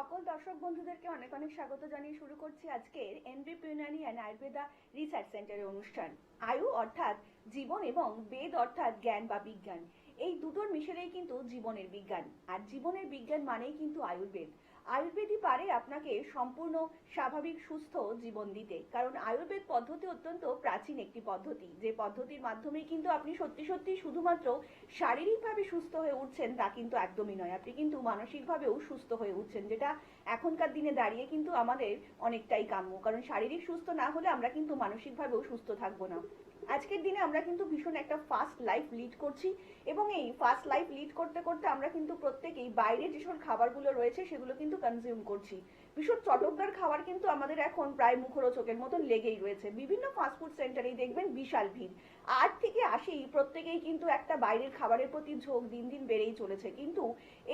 সকল দর্শক বন্ধুদেরকে অনেক অনেক স্বাগত জানিয়ে শুরু করছি আজকের এনবিপি ইউনানি অ্যান্ড আয়ুর্বেদা রিসার্চ সেন্টারের অনুষ্ঠান। আয়ু অর্থাৎ জীবন এবং বেদ অর্থাৎ জ্ঞান বা বিজ্ঞান, এই দুটোর মিশেলেই কিন্তু জীবনের বিজ্ঞান। আর জীবনের বিজ্ঞান মানেই কিন্তু আয়ুর্বেদ। আয়ুর্বেদই পারে আপনাকে সম্পূর্ণ স্বাভাবিক সুস্থ জীবন দিতে, কারণ আয়ুর্বেদ পদ্ধতি অত্যন্ত প্রাচীন একটি পদ্ধতি, যে পদ্ধতির মাধ্যমেই কিন্তু আপনি সত্যি সত্যি শুধুমাত্র শারীরিকভাবে সুস্থ হয়ে উঠছেন তা কিন্তু একদমই নয়, আপনি কিন্তু মানসিকভাবেও সুস্থ হয়ে উঠছেন, যেটা এখনকার দিনে দাঁড়িয়ে কিন্তু আমাদের অনেকটাই কাম্য, কারণ শারীরিক সুস্থ না হলে আমরা কিন্তু মানসিকভাবেও সুস্থ থাকবো না। আজকের দিনে আমরা কিন্তু ভীষণ একটা ফাস্ট লাইফ লিড করছি, এবং এই ফাস্ট লাইফ লিড করতে করতে আমরা কিন্তু প্রত্যেকেই বাইরে যেসব খাবারগুলো রয়েছে সেগুলো কিন্তু কনজিউম করছি। ভীষণ চটকদার খাবার কিন্তু আমাদের এখন প্রায় মুখরোচকের মতন লেগেই রয়েছে। বিভিন্ন ফাস্টফুড সেন্টারেই দেখবেন বিশাল ভিড়। 8 থেকে 80 প্রত্যেকেই কিন্তু একটা বাইরের খাবারের প্রতি ঝোঁক দিন দিন বেড়েই চলেছে। কিন্তু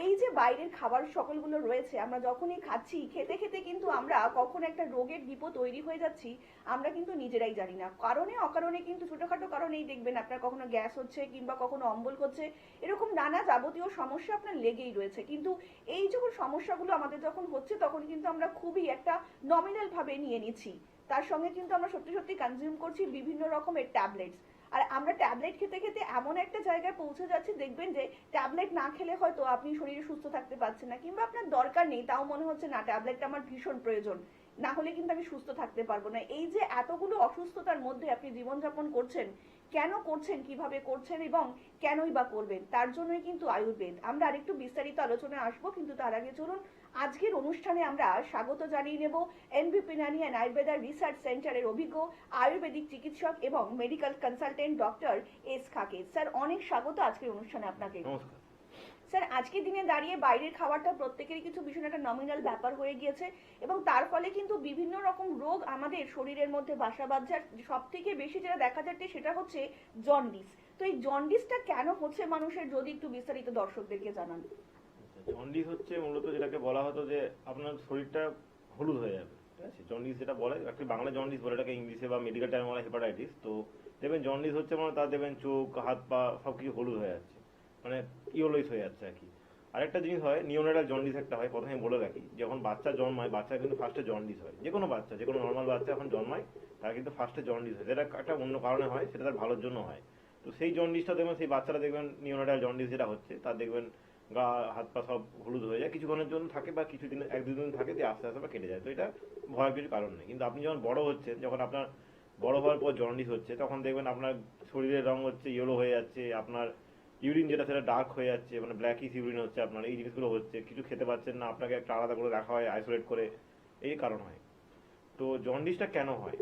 এই যে বাইরের খাবার সকলগুলো রয়েছে, আমরা যখনই খাচ্ছি, খেতে খেতে কিন্তু আমরা কখন একটা রোগের ডিপো তৈরি হয়ে যাচ্ছি আমরা কিন্তু নিজেরাই জানি না। কারণে অকারণে কিন্তু ছোটখাটো কারণেই দেখবেন আপনার কখনো গ্যাস হচ্ছে কিংবা কখনো অম্বল হচ্ছে, এরকম নানা যাবতীয় সমস্যা আপনার লেগেই রয়েছে। কিন্তু এই যখন সমস্যাগুলো আমাদের যখন হচ্ছে তখন কিন্তু আমরা খুবই একটা নমিনাল ভাবে নিয়ে নিচ্ছি, তার সঙ্গে কিন্তু আমরা সত্যি সত্যি কনজিউম করছি বিভিন্ন রকমের ট্যাবলেটস। আর আমরা ট্যাবলেট খেতে খেতে এমন একটা জায়গায় পৌঁছে যাচ্ছি, দেখবেন যে ট্যাবলেট না খেলে হয়তো আপনি শরীরে সুস্থ থাকতে পারছেন না, কিংবা আপনার দরকার নেই, তাও মনে হচ্ছে না ট্যাবলেটটা আমার ভীষণ প্রয়োজন, না হলে কিন্তু আমি সুস্থ থাকতে পারবো না। এই যে এতগুলো অসুস্থতার মধ্যে আপনি জীবনযাপন করছেন, কেন করছেন, কিভাবে করছেন এবং কেনই বা করবেন, তার জন্যই কিন্তু আয়ুর্বেদ। আমরা আরেকটু বিস্তারিত আলোচনায় আসবো, কিন্তু তার আগে চলুন আজকের অনুষ্ঠানে আমরা স্বাগত জানিয়ে নেব NBP Unani and Ayurveda research সেন্টারের অভিজ্ঞ আয়ুর্বেদিক চিকিৎসক এবং মেডিকেল কনসালটেন্ট ডক্টর এস খাকে। স্যার, অনেক স্বাগত আজকের অনুষ্ঠানে আপনাকে। নমস্কার স্যার, আজকের দিনে দাঁড়িয়ে বাইরের খাবারটা প্রত্যেকেরই কিছু ভীষণ একটা নমিনাল ব্যাপার হয়ে গিয়েছে, এবং তার ফলে কিন্তু বিভিন্ন রকম রোগ আমাদের শরীরের মধ্যে বাসা বাঁধছে। আর সব থেকে বেশি যেটা দেখা যাচ্ছে সেটা হচ্ছে জন্ডিস। তো এই জন্ডিসটা কেন হচ্ছে মানুষের, যদি একটু বিস্তারিত দর্শকদেরকে জানান। জন্ডিস হচ্ছে মূলত যেটাকে বলা হতো যে আপনার শরীরটা হলুদ হয়ে যাবে, ঠিক আছে। জন্ডিস যেটা বলে একটি বাংলা জন্ডিস বলে, এটাকে ইংলিশে বা মেডিকেল টার্মে বলা হেপাটাইটিস। তো দেখবেন জন্ডিস হচ্ছে মানে তার দেখবেন চোখ হাত পা সবকিছু হলুদ হয়ে যাচ্ছে, মানে ইয়েলোইস হয়ে যাচ্ছে আর কি। আরেকটা জিনিস হয় নিওনেটাল জন্ডিস একটা হয়, প্রথমে বলে রাখি, যখন বাচ্চা জন্মায় বাচ্চা কিন্তু ফার্স্টে জন্ডিস হয়, যে কোনো বাচ্চা, যে কোনো নর্মাল বাচ্চা এখন জন্মায় তার কিন্তু ফার্স্টে জন্ডিস হয়, যেটা একটা অন্য কারণে হয়, সেটা তার ভালোর জন্য হয়। তো সেই জন্ডিসটা দেখবেন সেই বাচ্চারা দেখবেন নিওনেটাল জন্ডিস যেটা হচ্ছে তার দেখবেন গা হাত পা সব হলুদ হয়ে যায়, কিছুক্ষণের জন্য থাকে বা কিছুদিন 1-2 দিন থাকে, দিয়ে আস্তে আস্তে কেটে যায়। তো এটা ভয়ের কিছু কারণ নেই। কিন্তু আপনি যখন বড় হচ্ছেন, যখন আপনার বড় হওয়ার পর জন্ডিস হচ্ছে, তখন দেখবেন আপনার শরীরের রং হচ্ছে ইয়েলো হয়ে যাচ্ছে, আপনার ইউরিন যেটা সেটা ডার্ক হয়ে যাচ্ছে, মানে ব্ল্যাকিশ ইউরিন হচ্ছে আপনার, এই জিনিসগুলো হচ্ছে, কিছু খেতে পাচ্ছেন না, আপনাকে একটা আলাদা করে রাখা হয় আইসোলেট করে, এই কারণ হয়। তো জন্ডিসটা কেন হয়,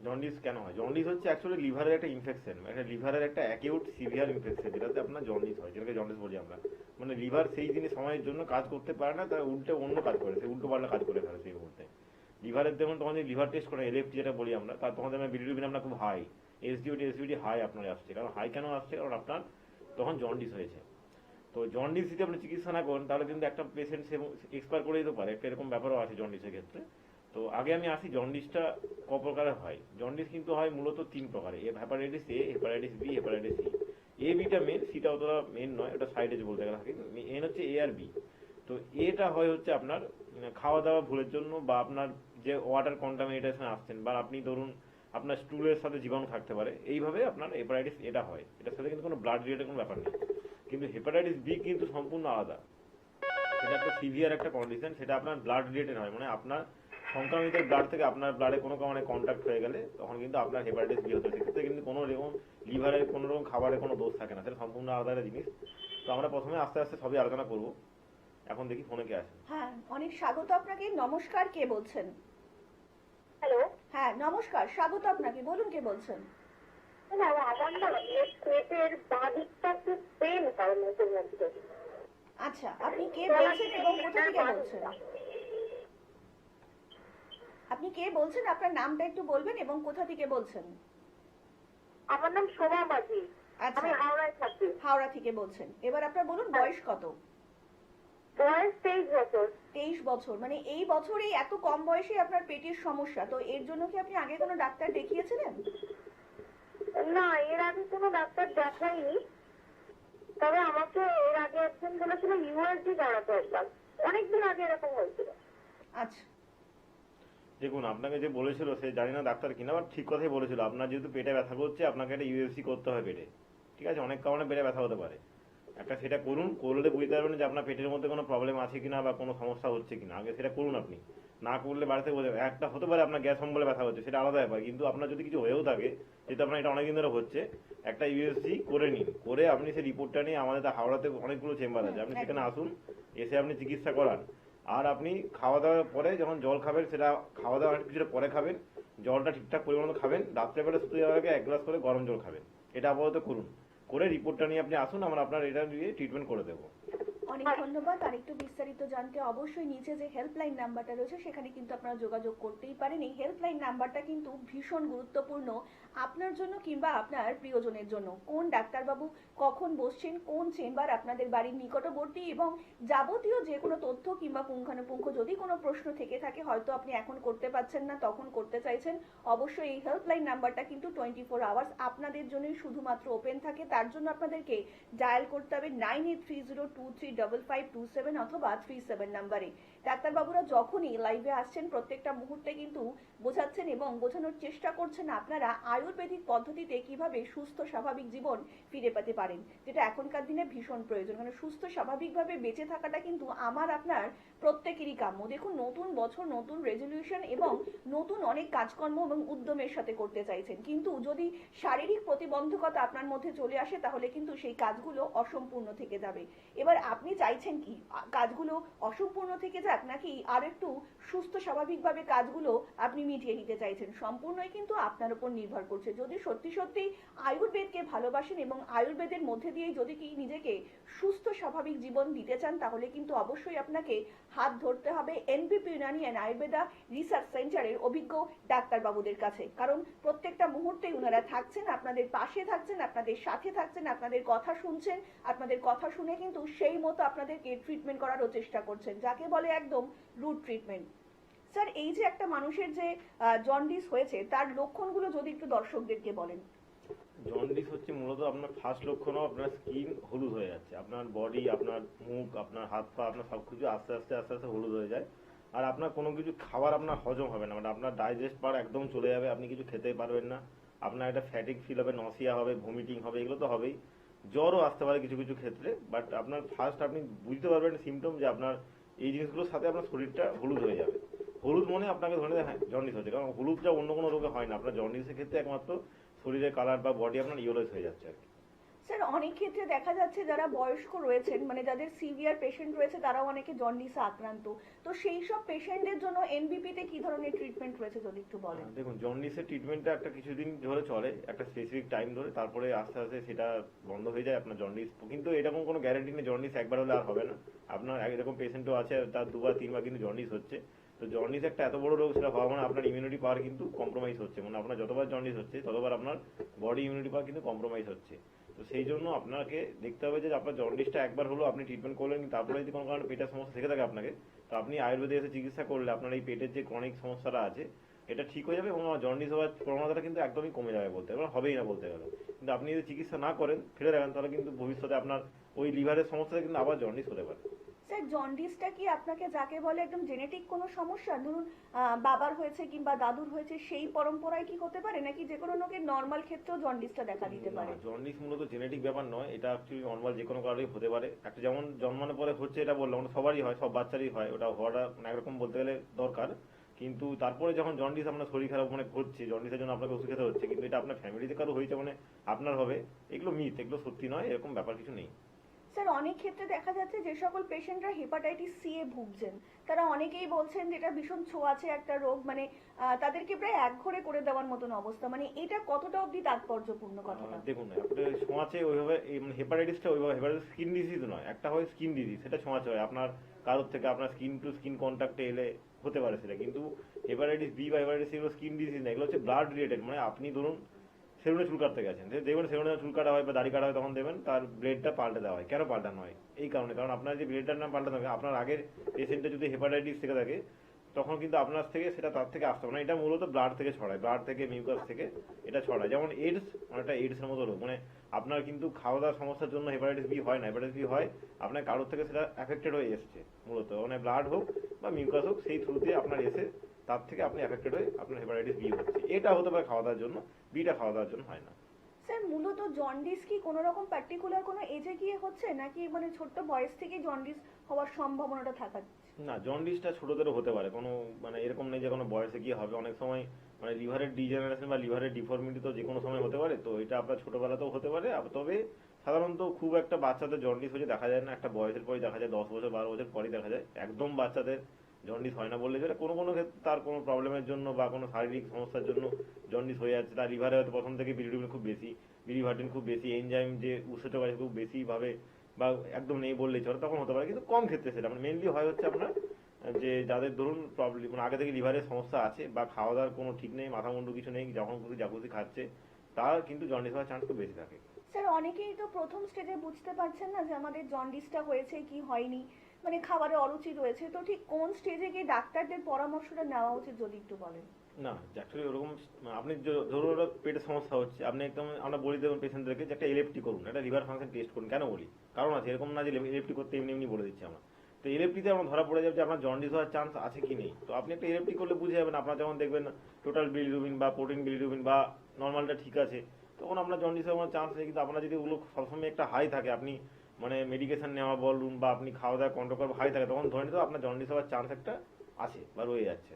জন্ডিস কেন হয়? জন্ডিস হচ্ছে অ্যাকচুয়ালি লিভারের একটা ইনফেকশন, একটা লিভারের একটা অ্যাকিউট সিভিয়ার ইনফেকশন, যেটাতে আপনার জন্ডিস হয়, যেটাকে জন্ডিস বলি আমরা। মানে লিভার সেই জিনিস সময়ের জন্য কাজ করতে পারে না, তার উল্টে অন্য কাজ করে, সেই উল্টো পাল্টা কাজ করে ফেলে সেই মুহূর্তে। লিভারের দেখুন তখন যে লিভার টেস্ট করে এলএফটি যেটা বলি আমরা, তার তখন দেখবেন বিলিরুবিন আপনার খুব হাই, এসডিওটি হাই আপনার আসছে। কারণ হাই কেন আসছে? কারণ আপনার তখন জন্ডিস হয়েছে। তো জন্ডিস যদি আপনি চিকিৎসা না করেন তাহলে কিন্তু একটা পেশেন্ট সে এক্সপায়ার করে দিতে পারে, একটা এরকম ব্যাপারও আছে জন্ডিসের ক্ষেত্রে। তো আগে আমি আসি জন্ডিসটা ক প্রকারের হয়। জন্ডিস কিন্তু হয় মূলত 3 প্রকারে, hepatitis A, hepatitis B, hepatitis C. A বিটা মেন, সিটা অতটা মেন নয়, ওটা সাইডে বলতে গেলে থাকে। মেন হচ্ছে এ আর বি। তো এটা হয় হচ্ছে আপনার খাওয়া দাওয়া ভুলের জন্য, বা আপনার যে ওয়াটার কন্টামিনেশন আসছেন, বা আপনি ধরুন আপনার স্টুলের সাথে জীবাণু থাকতে পারে, এইভাবে আপনার হেপাটাইটিস এটা হয়। এটার সাথে কিন্তু কোনো ব্লাড রিলেটেড কোনো ব্যাপার নেই। কিন্তু হেপাটাইটিস বি কিন্তু সম্পূর্ণ আলাদা, সেটা একটা সিভিয়ার একটা কন্ডিশন, সেটা আপনার ব্লাড রিলেটেড হয়, মানে আপনার সংক্রামিতের ব্লাড থেকে আপনার ব্লাডে কোনো কারণে কন্ট্যাক্ট হয়ে গেলে তখন কিন্তু আপনার হেপাটাইটিস বি হতে, সেক্ষেত্রে কিন্তু কোনো রকম লিভারের কোনো রকম খাবারের কোনো দোষ থাকে না, সেটা সম্পূর্ণ আলাদা একটা জিনিস। তো আমরা প্রথমে আস্তে আস্তে সবই আলোচনা করব। এখন দেখি ফোনে কে আছে। হ্যাঁ, অনেক স্বাগত আপনাকে। নমস্কার, কে বলছেন? হ্যালো। হ্যাঁ নমস্কার, স্বাগত আপনাকে, বলুন কে বলছেন। না, আমার না পেটের বাঁ দিকটা খুব পেন করে মুখের মধ্যে। আচ্ছা, আপনি কে বলছেন এবং কোথা থেকে বলছেন? আপনি কে বলছেন, আপনার নামটা একটু বলবেন এবং কোথা থেকে বলছেন? আমার নাম শোভা মাঝি। আচ্ছা, আমি হাওড়ায় থাকি। হাওড়া থেকে বলছেন। এবার আপনার বলুন বয়স কত? বয়স 23 বছর। 23 বছর, মানে এই বছরেই এত কম বয়সে আপনার পেটের সমস্যা। তো এর জন্য কি আপনি আগে কোনো ডাক্তার দেখিয়েছিলেন? না, এর আগে কোনো ডাক্তার দেখাইনি, তবে আমাকে এর আগে একজন বলেছিল ইউএসজি করাতে একবার, অনেকদিন আগে এরকম হয়েছিল। আচ্ছা, দেখুন, আপনাকে যে বলেছিল সে জানি না ডাক্তার কিনা, বাট ঠিক কথাই বলেছিল। আপনার যেহেতু পেটে ব্যথা করছে, আপনাকে একটা ইউএসসি করতে হয় পেটে। ঠিক আছে, অনেক কারণে পেটে ব্যথা হতে পারে। একটা সেটা করুন, করলে বুঝতে পারবেন যে আপনার পেটের মধ্যে কোনো প্রবলেম আছে কিনা বা কোনো সমস্যা হচ্ছে কিনা। আগে সেটা করুন আপনি। না করলে বাড়িতে বোঝা একটা হতে পারে আপনার গ্যাস অম্বলে ব্যথা হচ্ছে, সেটা আলাদা ব্যাপার। কিন্তু আপনার যদি কিছু হয়েও থাকে, যেহেতু আপনার এটা অনেকদিন ধরে হচ্ছে, একটা ইউএসসি করে নিন। করে আপনি সেই রিপোর্টটা নিয়ে আমাদের তো হাওড়াতে অনেকগুলো চেম্বার আছে, আপনি সেখানে আসুন, এসে আপনি চিকিৎসা করান। আর আপনি খাওয়া দাওয়ার পরে যখন জল খাবেন, সেটা খাওয়া দাওয়া কিছুটা পরে খাবেন। জলটা ঠিকঠাক পরিমাণ মতো খাবেন। রাত্রেবেলা শুতে যাওয়ার আগে 1 গ্লাস করে গরম জল খাবেন। এটা আপাতত করুন। করে রিপোর্টটা নিয়ে আপনি আসুন, আমরা আপনার এটা দিয়ে ট্রিটমেন্ট করে দেবো। অনেক ধন্যবাদ। আর একটু বিস্তারিত জানতে অবশ্যই নিচে যে হেল্পলাইন নাম্বারটা রয়েছে সেখানে কিন্তু আপনারা যোগাযোগ করতেই পারেন। এই হেল্পলাইন নাম্বারটা কিন্তু ভীষণ গুরুত্বপূর্ণ আপনার জন্য কিংবা আপনার প্রিয়জনের জন্য। কোন ডাক্তারবাবু কখন বসছেন, কোন চেম্বার আপনাদের বাড়ির নিকটবর্তী, এবং যাবতীয় যে কোনো তথ্য কিংবা পুঙ্খানুপুঙ্খ যদি কোনো প্রশ্ন থেকে থাকে, হয়তো আপনি এখন করতে পারছেন না, তখন করতে চাইছেন, অবশ্যই এই হেল্পলাইন নাম্বারটা কিন্তু 24 আওয়ার্স আপনাদের জন্যই শুধুমাত্র ওপেন থাকে। তার জন্য আপনাদেরকে ডায়াল করতে হবে 9830235527 অথবা 37 নাম্বারে। ডাক্তারবাবুরা যখনই লাইভে আসছেন প্রত্যেকটা মুহূর্তে কিন্তু বোঝাচ্ছেন এবং বোঝানোর চেষ্টা করছেন আপনারা আয়ুর্বেদিক পদ্ধতিতে কিভাবে সুস্থ স্বাভাবিক জীবন ফিরে পেতে পারেন, যেটা এখনকার দিনে ভীষণ প্রয়োজন। কারণ সুস্থ স্বাভাবিকভাবে বেঁচে থাকাটা কিন্তু আমার আপনার প্রত্যেকেরই কাম্য। দেখুন, নতুন বছর, নতুন রেজলিউশন এবং নতুন অনেক কাজকর্ম এবং উদ্যমের সাথে করতে চাইছেন, কিন্তু যদি শারীরিক প্রতিবন্ধকতা আপনার মধ্যে চলে আসে তাহলে কিন্তু সেই কাজগুলো অসম্পূর্ণ থেকে যাবে। এবার আপনি চাইছেন কি কাজগুলো অসম্পূর্ণ থেকে যাক, নাকি আর একটু সুস্থ স্বাভাবিকভাবে কাজগুলো আপনি মিটিয়ে নিতে চাইছেন? সম্পূর্ণই কিন্তু আপনার উপর নির্ভর করছে। যদি সত্যি সত্যি আয়ুর্বেদকে ভালোবাসেন এবং আয়ুর্বেদের মধ্যে দিয়ে যদি কি নিজেকে সুস্থ স্বাভাবিক জীবন দিতে চান, তাহলে কিন্তু অবশ্যই আপনাকে হাত ধরতে হবে এনবিপি ইউনানি অ্যান্ড আয়ুর্বেদা রিসার্চ সেন্টারের অভিজ্ঞ ডাক্তারবাবুদের কাছে। কারণ প্রত্যেকটা মুহূর্তেই ওনারা থাকছেন, আপনাদের পাশে থাকছেন, আপনাদের সাথে থাকছেন, আপনাদের কথা শুনছেন, আপনাদের কথা শুনে কিন্তু সেই মতো আপনাদেরকে ট্রিটমেন্ট করারও চেষ্টা করছেন, যাকে বলে একদম রুট ট্রিটমেন্ট। স্যার, এই যে একটা মানুষের যে জন্ডিস হয়েছে তার লক্ষণগুলো যদি একটু দর্শকদেরকে বলেন। জন্ডিস হচ্ছে মূলত আপনার ফার্স্ট লক্ষণও আপনার স্কিন হলুদ হয়ে যাচ্ছে, আপনার বডি, আপনার মুখ, আপনার হাত পা, আপনার সবকিছু আস্তে আস্তে আস্তে আস্তে হলুদ হয়ে যায়। আর আপনার কোনো কিছু খাবার আপনার হজম হবে না, মানে আপনার ডাইজেস্ট পাওয়ার একদম চলে যাবে, আপনি কিছু খেতেই পারবেন না। আপনার একটা ফ্যাটিক ফিল হবে, নসিয়া হবে, ভমিটিং হবে, এগুলো তো হবেই। জ্বরও আসতে পারে কিছু কিছু ক্ষেত্রে। বাট আপনার ফার্স্ট আপনি বুঝতে পারবেন সিমটম যে আপনার এই জিনিসগুলোর সাথে আপনার শরীরটা হলুদ হয়ে যাবে। হলুদ মনে আপনাকে ধরে নেয় হ্যাঁ জন্ডিস হচ্ছে, কারণ হলুদটা অন্য কোনো রোগে হয় না। আপনার জন্ডিসের ক্ষেত্রে একমাত্র শরীরের কালার বা বডি আপনার ইয়েলোইজ হয়ে যাচ্ছে আর কি। স্যার, অনেক ক্ষেত্রে দেখা যাচ্ছে যারা বয়স্ক রয়েছেন, মানে যাদের সিভিয়ার পেশেন্ট রয়েছে, তারাও অনেকে জন্ডিসে আক্রান্ত। তো সেই সব পেশেন্টদের জন্য এনবিপি তে কি ধরনের ট্রিটমেন্ট রয়েছে যদি একটু বলেন। দেখুন, জন্ডিসের ট্রিটমেন্টটা একটা কিছুদিন ধরে চলে, একটা স্পেসিফিক টাইম ধরে, তারপরে আস্তে আস্তে সেটা বন্ধ হয়ে যায় আপনার জন্ডিস। কিন্তু এরকম কোনো গ্যারান্টি নেই জন্ডিস একবার হলে আর হবে না। আপনার এরকম পেশেন্টও আছে তার 2 বা 3 বার কিন্তু জন্ডিস হচ্ছে। তো জন্ডিস একটা এত বড় রোগ, সেটা হওয়া মানে আপনার ইমিউনিটি পাওয়ার কিন্তু কম্প্রোমাইজ হচ্ছে, মানে আপনার যতবার জন্ডিস হচ্ছে ততবার আপনার বডি ইমিউনিটি পাওয়ার কিন্তু কম্প্রোমাইজ হচ্ছে। তো সেই জন্য আপনাকে দেখতে হবে যে আপনার জন্ডিসটা একবার হলো আপনি ট্রিটমেন্ট করলেন, কিন্তু তারপরে যদি কোনো কারণে পেটের সমস্যা থেকে থাকে আপনাকে, তো আপনি আয়ুর্বেদে এসে চিকিৎসা করলে আপনার এই পেটের যে ক্রনিক সমস্যাটা আছে এটা ঠিক হয়ে যাবে এবং আমার জন্ডিস হওয়ার প্রবণতাটা কিন্তু একদমই কমে যাবে বলতে গেলে, হবেই না বলতে গেলে। কিন্তু আপনি যদি চিকিৎসা না করেন, ফেলে রাখেন, তাহলে কিন্তু ভবিষ্যতে আপনার ওই লিভারের সমস্যাটা কিন্তু আবার জন্ডিস হতে পারে। স্যার, জন্ডিসটা কি আপনাকে যাকে বলে একদম জেনেটিক কোনো সমস্যা, ধরুন বাবার হয়েছে কিংবা দাদুর হয়েছে, সেই পরম্পরায় কি হতে পারে, নাকি যে কোনো লোকের নর্মাল ক্ষেত্রেও জন্ডিসটা দেখা দিতে পারে? জন্ডিস মূলত জেনেটিক ব্যাপার নয়, এটা অ্যাকচুয়ালি নর্মাল যে কোনো কারণেই হতে পারে। একটা যেমন জন্মানোর পরে হচ্ছে এটা বললাম, ওটা সবারই হয়, সব বাচ্চারই হয়, ওটা হওয়াটা একরকম বলতে গেলে দরকার। কিন্তু তারপরে যখন জন্ডিস আপনার শরীর খারাপ মানে হচ্ছে, জন্ডিসের জন্য আপনাকে ওষুধ খেতে হচ্ছে, কিন্তু এটা আপনার ফ্যামিলিতে কারো হয়েছে মানে আপনার হবে, এগুলো মিথ, এগুলো সত্যি নয়, এরকম ব্যাপার কিছু নেই। স্যার, অনেক ক্ষেত্রে দেখা যাচ্ছে যে সকল পেশেন্টরা হেপাটাইটিস সি এ ভুগছেন, তারা অনেকেই বলছেন যে এটা ভীষণ ছোঁয়াচে একটা রোগ, মানে তাদেরকে প্রায় একঘরে করে দেওয়ার মতন অবস্থা। মানে এটা কতটা অবধি তাৎপর্যপূর্ণ কথাটা? দেখুন, আপনার ছোঁয়াচে ওইভাবে হেপাটাইটিসটা ওইভাবে হেপাটাইটিস স্কিন ডিজিজ নয়, একটা হয় স্কিন ডিজিজ, সেটা ছোঁয়াচে হয় আপনার কারোর থেকে আপনার স্কিন টু স্কিন কন্ট্যাক্টে এলে হতে পারে সেটা। কিন্তু হেপাটাইটিস বি বা হেপাটাইটিস এগুলো স্কিন ডিজিজ না, এগুলো হচ্ছে ব্লাড রিলেটেড। মানে আপনি ধরুন সেলুনে চুল কাটতে গেছেন, দেখবেন সেলুনে চুল কাটা হয় বা দাড়ি কাটা হয়, তখন দেবেন তার ব্লেডটা পাল্টে দেওয়া হয়। কেন পাল্টানো হয়? এই কারণে, কারণ আপনার যে ব্লেডটার নাম পাল্টানো হবে, আপনার আগের পেশেন্টে যদি হেপাটাইটিস থেকে থাকে তখন কিন্তু আপনার থেকে সেটা তার থেকে আসতে হবে না। এটা মূলত ব্লাড থেকে ছড়ায়, ব্লাড থেকে মিউকাস থেকে এটা ছড়ায়। যেমন এইডস, অনেকটা এইডস এর মতো রোগ, মানে আপনার কিন্তু খাওয়া দাওয়ার সমস্যার জন্য হেপাটাইটিস বি হয় না, হেপাটাইটিস বি হয় আপনার কারোর থেকে সেটা এফেক্টেড হয়ে এসছে মূলত, মানে ব্লাড হোক বা মিউকাস হোক, সেই থ্রুতে আপনার এসে তার থেকে আপনি এফেক্টেড হয়ে আপনার হেপাটাইটিস বি হচ্ছে। এটা হতে পারে খাওয়া দাওয়ার জন্য, বিটা খাওয়া দাওয়ার জন্য হয় না। স্যার মূলত জন্ডিস কি কোনো রকম পার্টিকুলার কোনো এজে গিয়ে হচ্ছে, নাকি মানে ছোট্ট বয়স থেকে জন্ডিস হওয়ার সম্ভাবনাটা থাকা? না, জন্ডিসটা ছোটদেরও হতে পারে, কোনো মানে এরকম নেই যে কোনো বয়সে গিয়ে হবে। অনেক সময় মানে লিভারের ডিজেনারেশন বা লিভারের ডিফর্মিটি তো যে কোনো সময় হতে পারে, তো এটা আপনার ছোটবেলাতেও হতে পারে। তবে সাধারণত খুব একটা বাচ্চাদের জন্ডিস হয়ে দেখা যায় না, একটা বয়সের পরই দেখা যায়, 10 বছর 12 বছর পরই দেখা যায়। একদম বাচ্চাদের জন্ডিস হয় না বললে চলে। কোনো কোনো ক্ষেত্রে তার কোনো প্রবলেমের জন্য বা কোনো শারীরিক সমস্যার জন্য জন্ডিস হয়ে যাচ্ছে, তার লিভারে হয়তো প্রথম থেকে বিলিরুবিন খুব বেশি, বিলিভার্টিন খুব বেশি, এনজাইম যে উৎসেচক আছে খুব বেশি ভাবে বা একদম নেই বললেই চলে, তখন হতে পারে। কিন্তু কম ক্ষেত্রে সেটা মানে মেনলি হয় হচ্ছে আপনার যে যাদের ধরুন প্রবলেম মানে আগে থেকে লিভারের সমস্যা আছে বা খাওয়া দাওয়ার কোনো ঠিক নেই, মাথা মুন্ডু কিছু নেই, যখন খুশি যা খুশি খাচ্ছে, তার কিন্তু জন্ডিস হওয়ার চান্স খুব বেশি থাকে। স্যার অনেকেই তো প্রথম স্টেজে বুঝতে পারছেন না যে আমাদের জন্ডিসটা হয়েছে কি হয়নি, মানে খাবারে অরুচি রয়েছে, তো ঠিক কোন স্টেজে গিয়ে ডাক্তারদের পরামর্শটা নেওয়া উচিত যদি একটু বলেন। না, অ্যাকচুয়ালি ওরকম আপনি ধরুন ওটা পেটের সমস্যা হচ্ছে, আপনি একদম আমরা বলি দেবেন পেশেন্টদেরকে যে একটা এলএফটি করুন, একটা লিভার ফাংশন টেস্ট করুন। কেন বলি? কারণ আছে, এরকম না যে এলএফটি করতে এমনি এমনি বলে দিচ্ছি আমরা। তো এলএফটিতে আমরা ধরা পড়ে যাবে যে আপনার জন্ডিস হওয়ার চান্স আছে কি নেই। তো আপনি একটা এলএফটি করলে বুঝে যাবেন। আপনার যখন দেখবেন টোটাল বিলিরুবিন বা প্রোটিন বিলিরুবিন বা নর্মালটা ঠিক আছে, তখন আপনার জন্ডিস হওয়ার চান্স নেই। কিন্তু আপনার যদি ওগুলো সবসময় একটা হাই থাকে, আপনি মানে মেডিকেশন নেওয়া বলুন বা আপনি খাওয়া দাওয়া কন্ট্রোল করা হাই থাকে, তখন ধরে নিতে আপনার জন্ডিস হওয়ার চান্স একটা আছে বা রয়ে যাচ্ছে।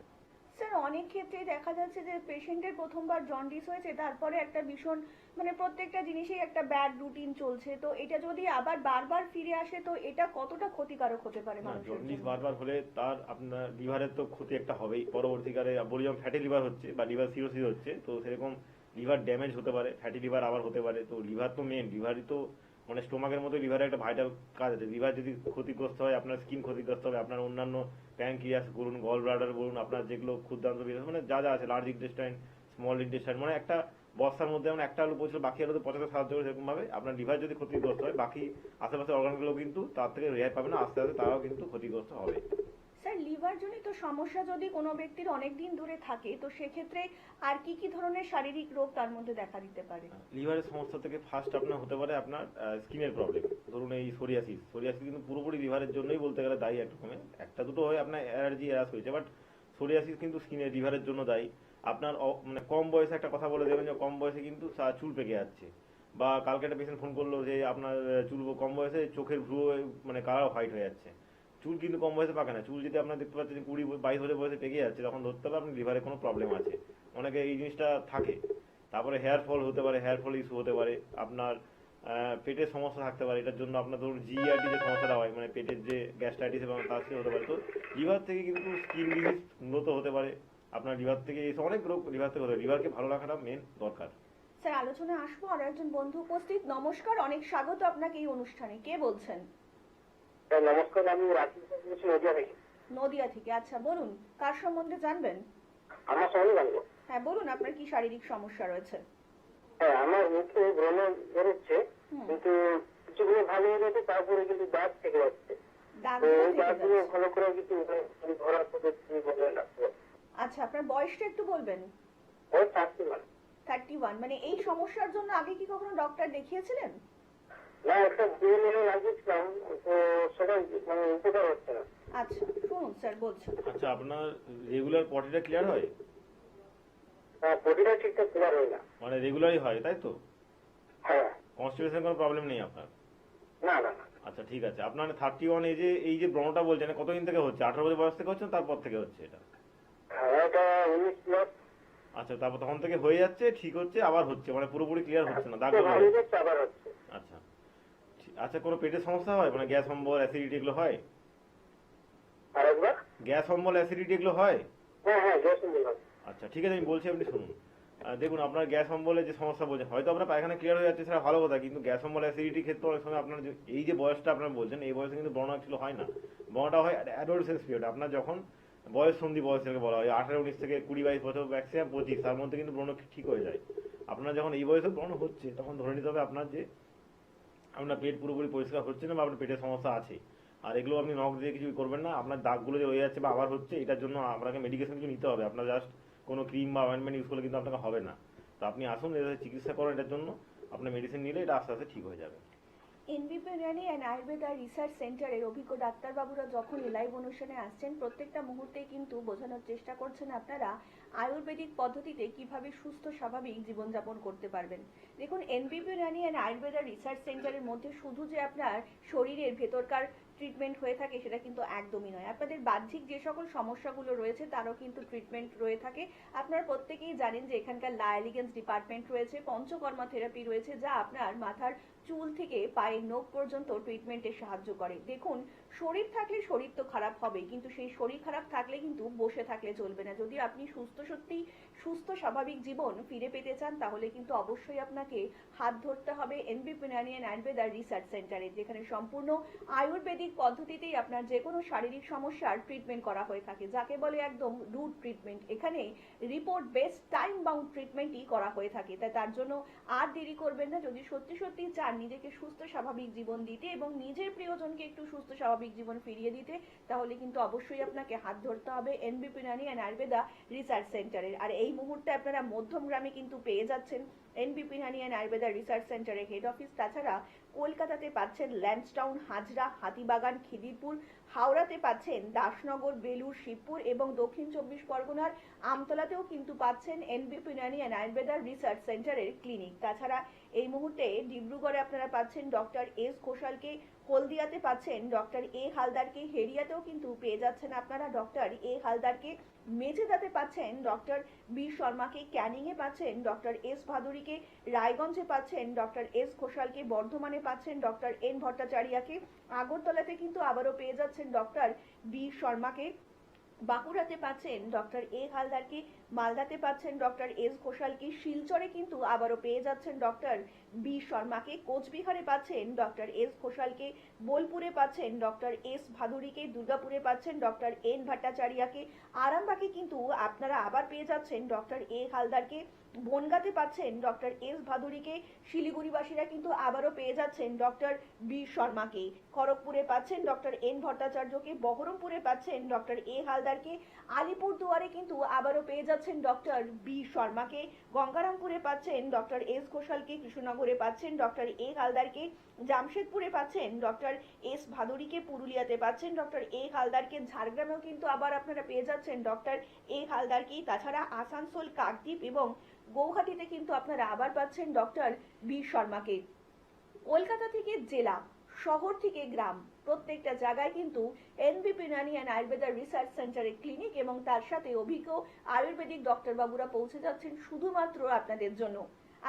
স্যার অনেক ক্ষেত্রে দেখা যাচ্ছে যে পেশেন্টের প্রথমবার জন্ডিস হয়েছে, তারপরে একটা ভীষণ মানে প্রত্যেকটা জিনিসেই একটা ব্যাড রুটিন চলছে, তো এটা যদি আবার বারবার ফিরে আসে তো এটা কতটা ক্ষতিকারক হতে পারে না, মানুষের জন্ডিস জন্য? বারবার হলে তার আপনার লিভারের তো ক্ষতি একটা হবেই। পরবর্তীকালে বলি যেমন ফ্যাটি লিভার হচ্ছে বা লিভার সিরোসিস হচ্ছে, তো সেরকম লিভার ড্যামেজ হতে পারে, ফ্যাটি লিভার আবার হতে পারে। তো লিভার তো মেন, লিভারই তো মানে স্টোমাকের মতো লিভারের একটা ভাইটাল কাজ আছে। লিভার যদি ক্ষতিগ্রস্ত হয়, আপনার স্কিন ক্ষতিগ্রস্ত হবে, আপনার অন্যান্য প্যানক্রিয়াস বলুন, গল ব্লাডার বলুন, আপনার যেগুলো ক্ষুদ্রান্ত মানে যা যা আছে, লার্জ ইন্টেস্টাইন, স্মল ইন্টেস্টাইন, মানে একটা বস্তার মধ্যে যেমন একটা আলু পৌঁছলে বাকি আলুতে পচাতে সাহায্য করে, সেরকম ভাবে আপনার লিভার যদি ক্ষতিগ্রস্ত হয়, বাকি আশেপাশের অর্গানগুলো কিন্তু তার থেকে রেহাই পাবে না, আস্তে আস্তে তারাও কিন্তু ক্ষতিগ্রস্ত হবে। স্যার লিভার জনিত সমস্যা যদি কোনো ব্যক্তির অনেক দিন ধরে থাকে, তো সেক্ষেত্রে আর কি কি ধরনের শারীরিক রোগ তার মধ্যে দেখা দিতে পারে? লিভারের সমস্যা থেকে ফার্স্ট আপনার হতে পারে আপনার স্কিনের প্রবলেম। ধরুন এই সোরিয়াসিস, সোরিয়াসিস কিন্তু পুরোপুরি লিভারের জন্যই বলতে গেলে দায়ী। এক রকমের একটা দুটো হয় আপনার অ্যালার্জি এরাস হয়েছে, বাট সোরিয়াসিস কিন্তু স্কিনের লিভারের জন্য দায়ী। আপনার মানে কম বয়সে একটা কথা বলে দেবেন যে কম বয়সে কিন্তু চুল পেকে যাচ্ছে, বা কালকে একটা পেশেন্ট ফোন করলো যে আপনার চুল কম বয়সে চোখের ভ্রু মানে কালার হোয়াইট হয়ে যাচ্ছে। চুল কিন্তু কম বয়সে পাকে না, চুল যদি আপনার দেখতে পাচ্ছেন 20-22 বছর বয়সে পেকে যাচ্ছে, তখন ধরতে হবে আপনার লিভারে কোনো প্রবলেম আছে। অনেকে এই জিনিসটা থাকে। তারপরে হেয়ার ফল হতে পারে, হেয়ার ফল ইস্যু হতে পারে, আপনার পেটের সমস্যা থাকতে পারে। এটার জন্য আপনার ধরুন জিআরডি যে সমস্যাটা হয়, মানে পেটের যে গ্যাস্ট্রাইটিস এবং তার থেকে হতে পারে। তো লিভার থেকে কিন্তু স্কিন ডিজিজ উন্নত হতে পারে, আপনার লিভার থেকে এইসব অনেক রোগ লিভার থেকে হতে পারে। লিভারকে ভালো রাখাটা মেন দরকার। স্যার আলোচনায় আসবো, আরো একজন বন্ধু উপস্থিত। নমস্কার, অনেক স্বাগত আপনাকে এই অনুষ্ঠানে। কে বলছেন? নমস্কার, আমি রাজীব বলছি নদিয়া থেকে। নদিয়া থেকে, আচ্ছা বলুন কার সম্বন্ধে জানবেন? আমার সঙ্গে জানবো। হ্যাঁ বলুন, আপনার কি শারীরিক সমস্যা রয়েছে? হ্যাঁ, আমার মুখে ব্রণ বেরোচ্ছে, হুম। কিন্তু কিছুগুলো ভালো হয়ে গেছে, তারপরে কিন্তু দাঁত থেকে যাচ্ছে। তো দাগগুলো ওই থেকে দাঁতগুলো যাচ্ছে। ভালো করে কিছু ধরার পদ্ধতি বলে রাখবো। আচ্ছা আপনার বয়সটা একটু বলবেন? ওই 31। 31, মানে এই সমস্যার জন্য আগে কি কখনো ডক্টর দেখিয়েছিলেন? না, একটা বিয়ে লাগিয়েছিলাম, তো সেটা মানে উপকার হচ্ছে না। আচ্ছা শুনুন স্যার বলছি। আচ্ছা, আপনার রেগুলার পটিটা ক্লিয়ার হয়? বডিটা ঠিকঠাক ক্লিয়ার হয় না। মানে রেগুলারই হয় তাই তো? হ্যাঁ। কনস্টিপেশন কোনো প্রবলেম নেই আপনার? না না না। আচ্ছা ঠিক আছে। আপনার 31 এজে এই যে ব্রণটা বলছেন, এটা কতদিন থেকে হচ্ছে? 18 বছর বয়স থেকে হচ্ছে না তারপর থেকে হচ্ছে এটা? হ্যাঁ, এটা 19 প্লাস। আচ্ছা, তারপর তখন থেকে হয়ে যাচ্ছে, ঠিক হচ্ছে, আবার হচ্ছে, মানে পুরোপুরি ক্লিয়ার হচ্ছে না, দাগ ভালো হয়ে যাচ্ছে, আবার হচ্ছে। আচ্ছা আচ্ছা, কোনো পেটের সমস্যা হয়, মানে গ্যাস অম্বল অ্যাসিডিটি এগুলো হয়? আরেকবার? গ্যাস অম্বল অ্যাসিডিটি এগুলো হয়? হ্যাঁ হ্যাঁ, গ্যাস অম্বল। আচ্ছা ঠিক আছে, আমি বলছি আপনি শুনুন। দেখুন, আপনার গ্যাস অম্বলের যে সমস্যা বলছেন, হয়তো আপনার পায়খানা ক্লিয়ার হয়ে যাচ্ছে, সেটা ভালো কথা, কিন্তু গ্যাস অম্বল অ্যাসিডিটির ক্ষেত্রে অনেক সময় আপনার এই যে বয়সটা আপনার বলছেন, এই বয়সে কিন্তু ব্রণ অ্যাকচুয়ালি হয় না। ব্রণটা হয় অ্যাডোলসেন্স পিরিয়ড, আপনার যখন বয়স সন্ধি বয়স থেকে বলা হয় 18-19 থেকে 20-22 বছর, ম্যাক্সিমাম 25, তার মধ্যে কিন্তু ব্রণ ঠিক হয়ে যায়। আপনার যখন এই বয়সে ব্রণ হচ্ছে, তখন ধরে নিতে হবে আপনার যে আপনার পেট পুরোপুরি পরিষ্কার হচ্ছে না বা আপনার পেটের সমস্যা আছে। আর এগুলো আপনি নখ দিয়ে কিছু করবেন না। আপনার দাগগুলো যে রয়ে যাচ্ছে বা আবার হচ্ছে, এটার জন্য আপনাকে মেডিকেশন কিছু নিতে হবে। আপনার জাস্ট কোনো ক্রিম বা অয়েন্টমেন্ট ইউজ করলে কিন্তু আপনাকে হবে না। তো আপনি আসুন, এর চিকিৎসা করেন, এটার জন্য আপনার মেডিসিন নিলে এটা আস্তে আস্তে ঠিক হয়ে যাবে। এনবিপি ইউনানি অ্যান্ড আয়ুর্বেদা রিসার্চ সেন্টারের অভিজ্ঞ ডাক্তারবাবুরা যখনই লাইভ অনুষ্ঠানে আসছেন প্রত্যেকটা মুহূর্তেই কিন্তু বোঝানোর চেষ্টা করছেন আপনারা আয়ুর্বেদিক পদ্ধতিতে কিভাবে সুস্থ স্বাভাবিক জীবনযাপন করতে পারবেন। দেখুন, এনবিপি ইউনানি অ্যান্ড আয়ুর্বেদা রিসার্চ সেন্টারের মধ্যে শুধু যে আপনার শরীরের ভেতরকার ট্রিটমেন্ট হয়ে থাকে সেটা কিন্তু একদমই নয়। আপনাদের বাহ্যিক যে সকল সমস্যাগুলো রয়েছে তারও কিন্তু ট্রিটমেন্ট রয়ে থাকে। আপনারা প্রত্যেকেই জানেন যে এখানকার লা এলিগেন্স ডিপার্টমেন্ট রয়েছে, পঞ্চকর্মা থেরাপি রয়েছে, যা আপনার মাথার চুল থেকে পায়ের নখ পর্যন্ত ট্রিটমেন্টে সাহায্য করে। দেখুন, শরীর থাকলে শরীর তো খারাপ হবে, কিন্তু সেই শরীর খারাপ থাকলে কিন্তু বসে থাকলে চলবে না। যদি আপনি সুস্থ স্বাভাবিক জীবন ফিরে পেতে চান তাহলে কিন্তু অবশ্যই আপনাকে হাত ধরতে হবে এনবিপি ইউনানি অ্যান্ড আয়ুর্বেদা রিসার্চ সেন্টারে, যেখানে সম্পূর্ণ আয়ুর্বেদিক পদ্ধতিতেই আপনার যে কোনো শারীরিক সমস্যার ট্রিটমেন্ট করা হয়ে থাকে, যাকে বলে একদম রুট ট্রিটমেন্ট। এখানে রিপোর্ট বেসড টাইম বাউন্ড ট্রিটমেন্টই করা হয়ে থাকে। তাই তার জন্য আর দেরি করবেন না। যদি সত্যি চান নিজেকে সুস্থ স্বাভাবিক জীবন দিতে এবং নিজের প্রিয়জনকে একটু সুস্থ স্বাভাবিক জীবন ফিরিয়ে দিতে, তাহলে কিন্তু অবশ্যই আপনাকে হাত ধরতে হবে এনবিপি ইউনানি অ্যান্ড আয়ুর্বেদা রিসার্চ সেন্টারের। আর এই মুহূর্তে আপনারা মধ্যমগ্রামে কিন্তু পেয়ে যাচ্ছেন এনবিপি ইউনানি অ্যান্ড আয়ুর্বেদা রিসার্চ সেন্টারের হেড অফিস। তাছাড়া কলকাতাতে পাচ্ছেন ল্যান্সডাউন, হাজরা, হাতিবাগান, খিদিরপুর, হাওড়াতে পাচ্ছেন দাসনগর, বেলুর, শিবপুর এবং দক্ষিণ 24 পরগনার আমতলাতেও কিন্তু পাচ্ছেন এনবিপি ইউনানি অ্যান্ড আয়ুর্বেদা রিসার্চ সেন্টারের ক্লিনিক। তাছাড়া এই মুহূর্তে ডিব্রুগড়ে আপনারা পাচ্ছেন ডক্টর এস ঘোষালকে, হলদিয়াতে পাচ্ছেন ডক্টর এ হালদারকে, হেরিয়াতেও কিন্তু পেয়ে যাচ্ছেন আপনারা ডক্টর এ হালদারকে, মেচেদাতে পাচ্ছেন ডক্টর বি শর্মাকে, ক্যানিংয়ে পাচ্ছেন ডক্টর এস ভাদুরীকে, রায়গঞ্জে পাচ্ছেন ডক্টর এস ঘোষালকে, বর্ধমানে পাচ্ছেন ডক্টর এন ভট্টাচার্যকে, আগরতলাতে কিন্তু আবারও পেয়ে যাচ্ছেন ডক্টর বি শর্মাকে, বাঁকুড়াতে পাচ্ছেন ডক্টর এ হালদারকে, মালদাতে পাচ্ছেন ডক্টর এস ঘোষালকে, শিলচরে কিন্তু আবারও পেয়ে যাচ্ছেন ডক্টর বি শর্মাকে, কোচবিহারে পাচ্ছেন ডক্টর এস ঘোষালকে, বোলপুরে পাচ্ছেন ডক্টর এস ভাদুরীকে, দুর্গাপুরে পাচ্ছেন ডক্টর এন ভট্টাচার্যকে, আরামবাগে কিন্তু আপনারা আবার পেয়ে যাচ্ছেন ডক্টর এ হালদারকে, বনগাঁতে পাচ্ছেন ডক্টর এস ভাদুরীকে, শিলিগুড়িবাসীরা কিন্তু আবারও পেয়ে যাচ্ছেন ডক্টর বি শর্মাকে, খড়গপুরে পাচ্ছেন ডক্টর এন ভট্টাচার্যকে, বহরমপুরে পাচ্ছেন ডক্টর এ হালদারকে, আলিপুরদুয়ারে কিন্তু আবারও পেয়ে যাচ্ছেন ডক্টর বি শর্মাকে, গঙ্গারামপুরে পাচ্ছেন ডক্টর এস ঘোষালকে, কৃষ্ণনগরে পাচ্ছেন ডক্টর এ হালদারকে, জামশেদপুরে পাচ্ছেন ডক্টর এস ভাদুরীকে, পুরুলিয়াতে পাচ্ছেন ডক্টর এ হালদারকে, ঝাড়গ্রামেও কিন্তু আবার আপনারা পেয়ে যাচ্ছেন ডক্টর এ হালদারকে। তাছাড়া আসানসোল, কাকদ্বীপ এবং গৌহাটিতে কিন্তু আপনারা আবার পাচ্ছেন ডক্টর বি শর্মাকে। কলকাতা থেকে জেলা, শহর থেকে গ্রাম, প্রত্যেকটা জায়গায় কিন্তু এনবিপি ইউনানি অ্যান্ড আয়ুর্বেদা রিসার্চ সেন্টারের ক্লিনিক এবং তার সাথে অভিজ্ঞ আয়ুর্বেদিক ডক্টর বাবুরা পৌঁছে যাচ্ছেন শুধুমাত্র আপনাদের জন্য।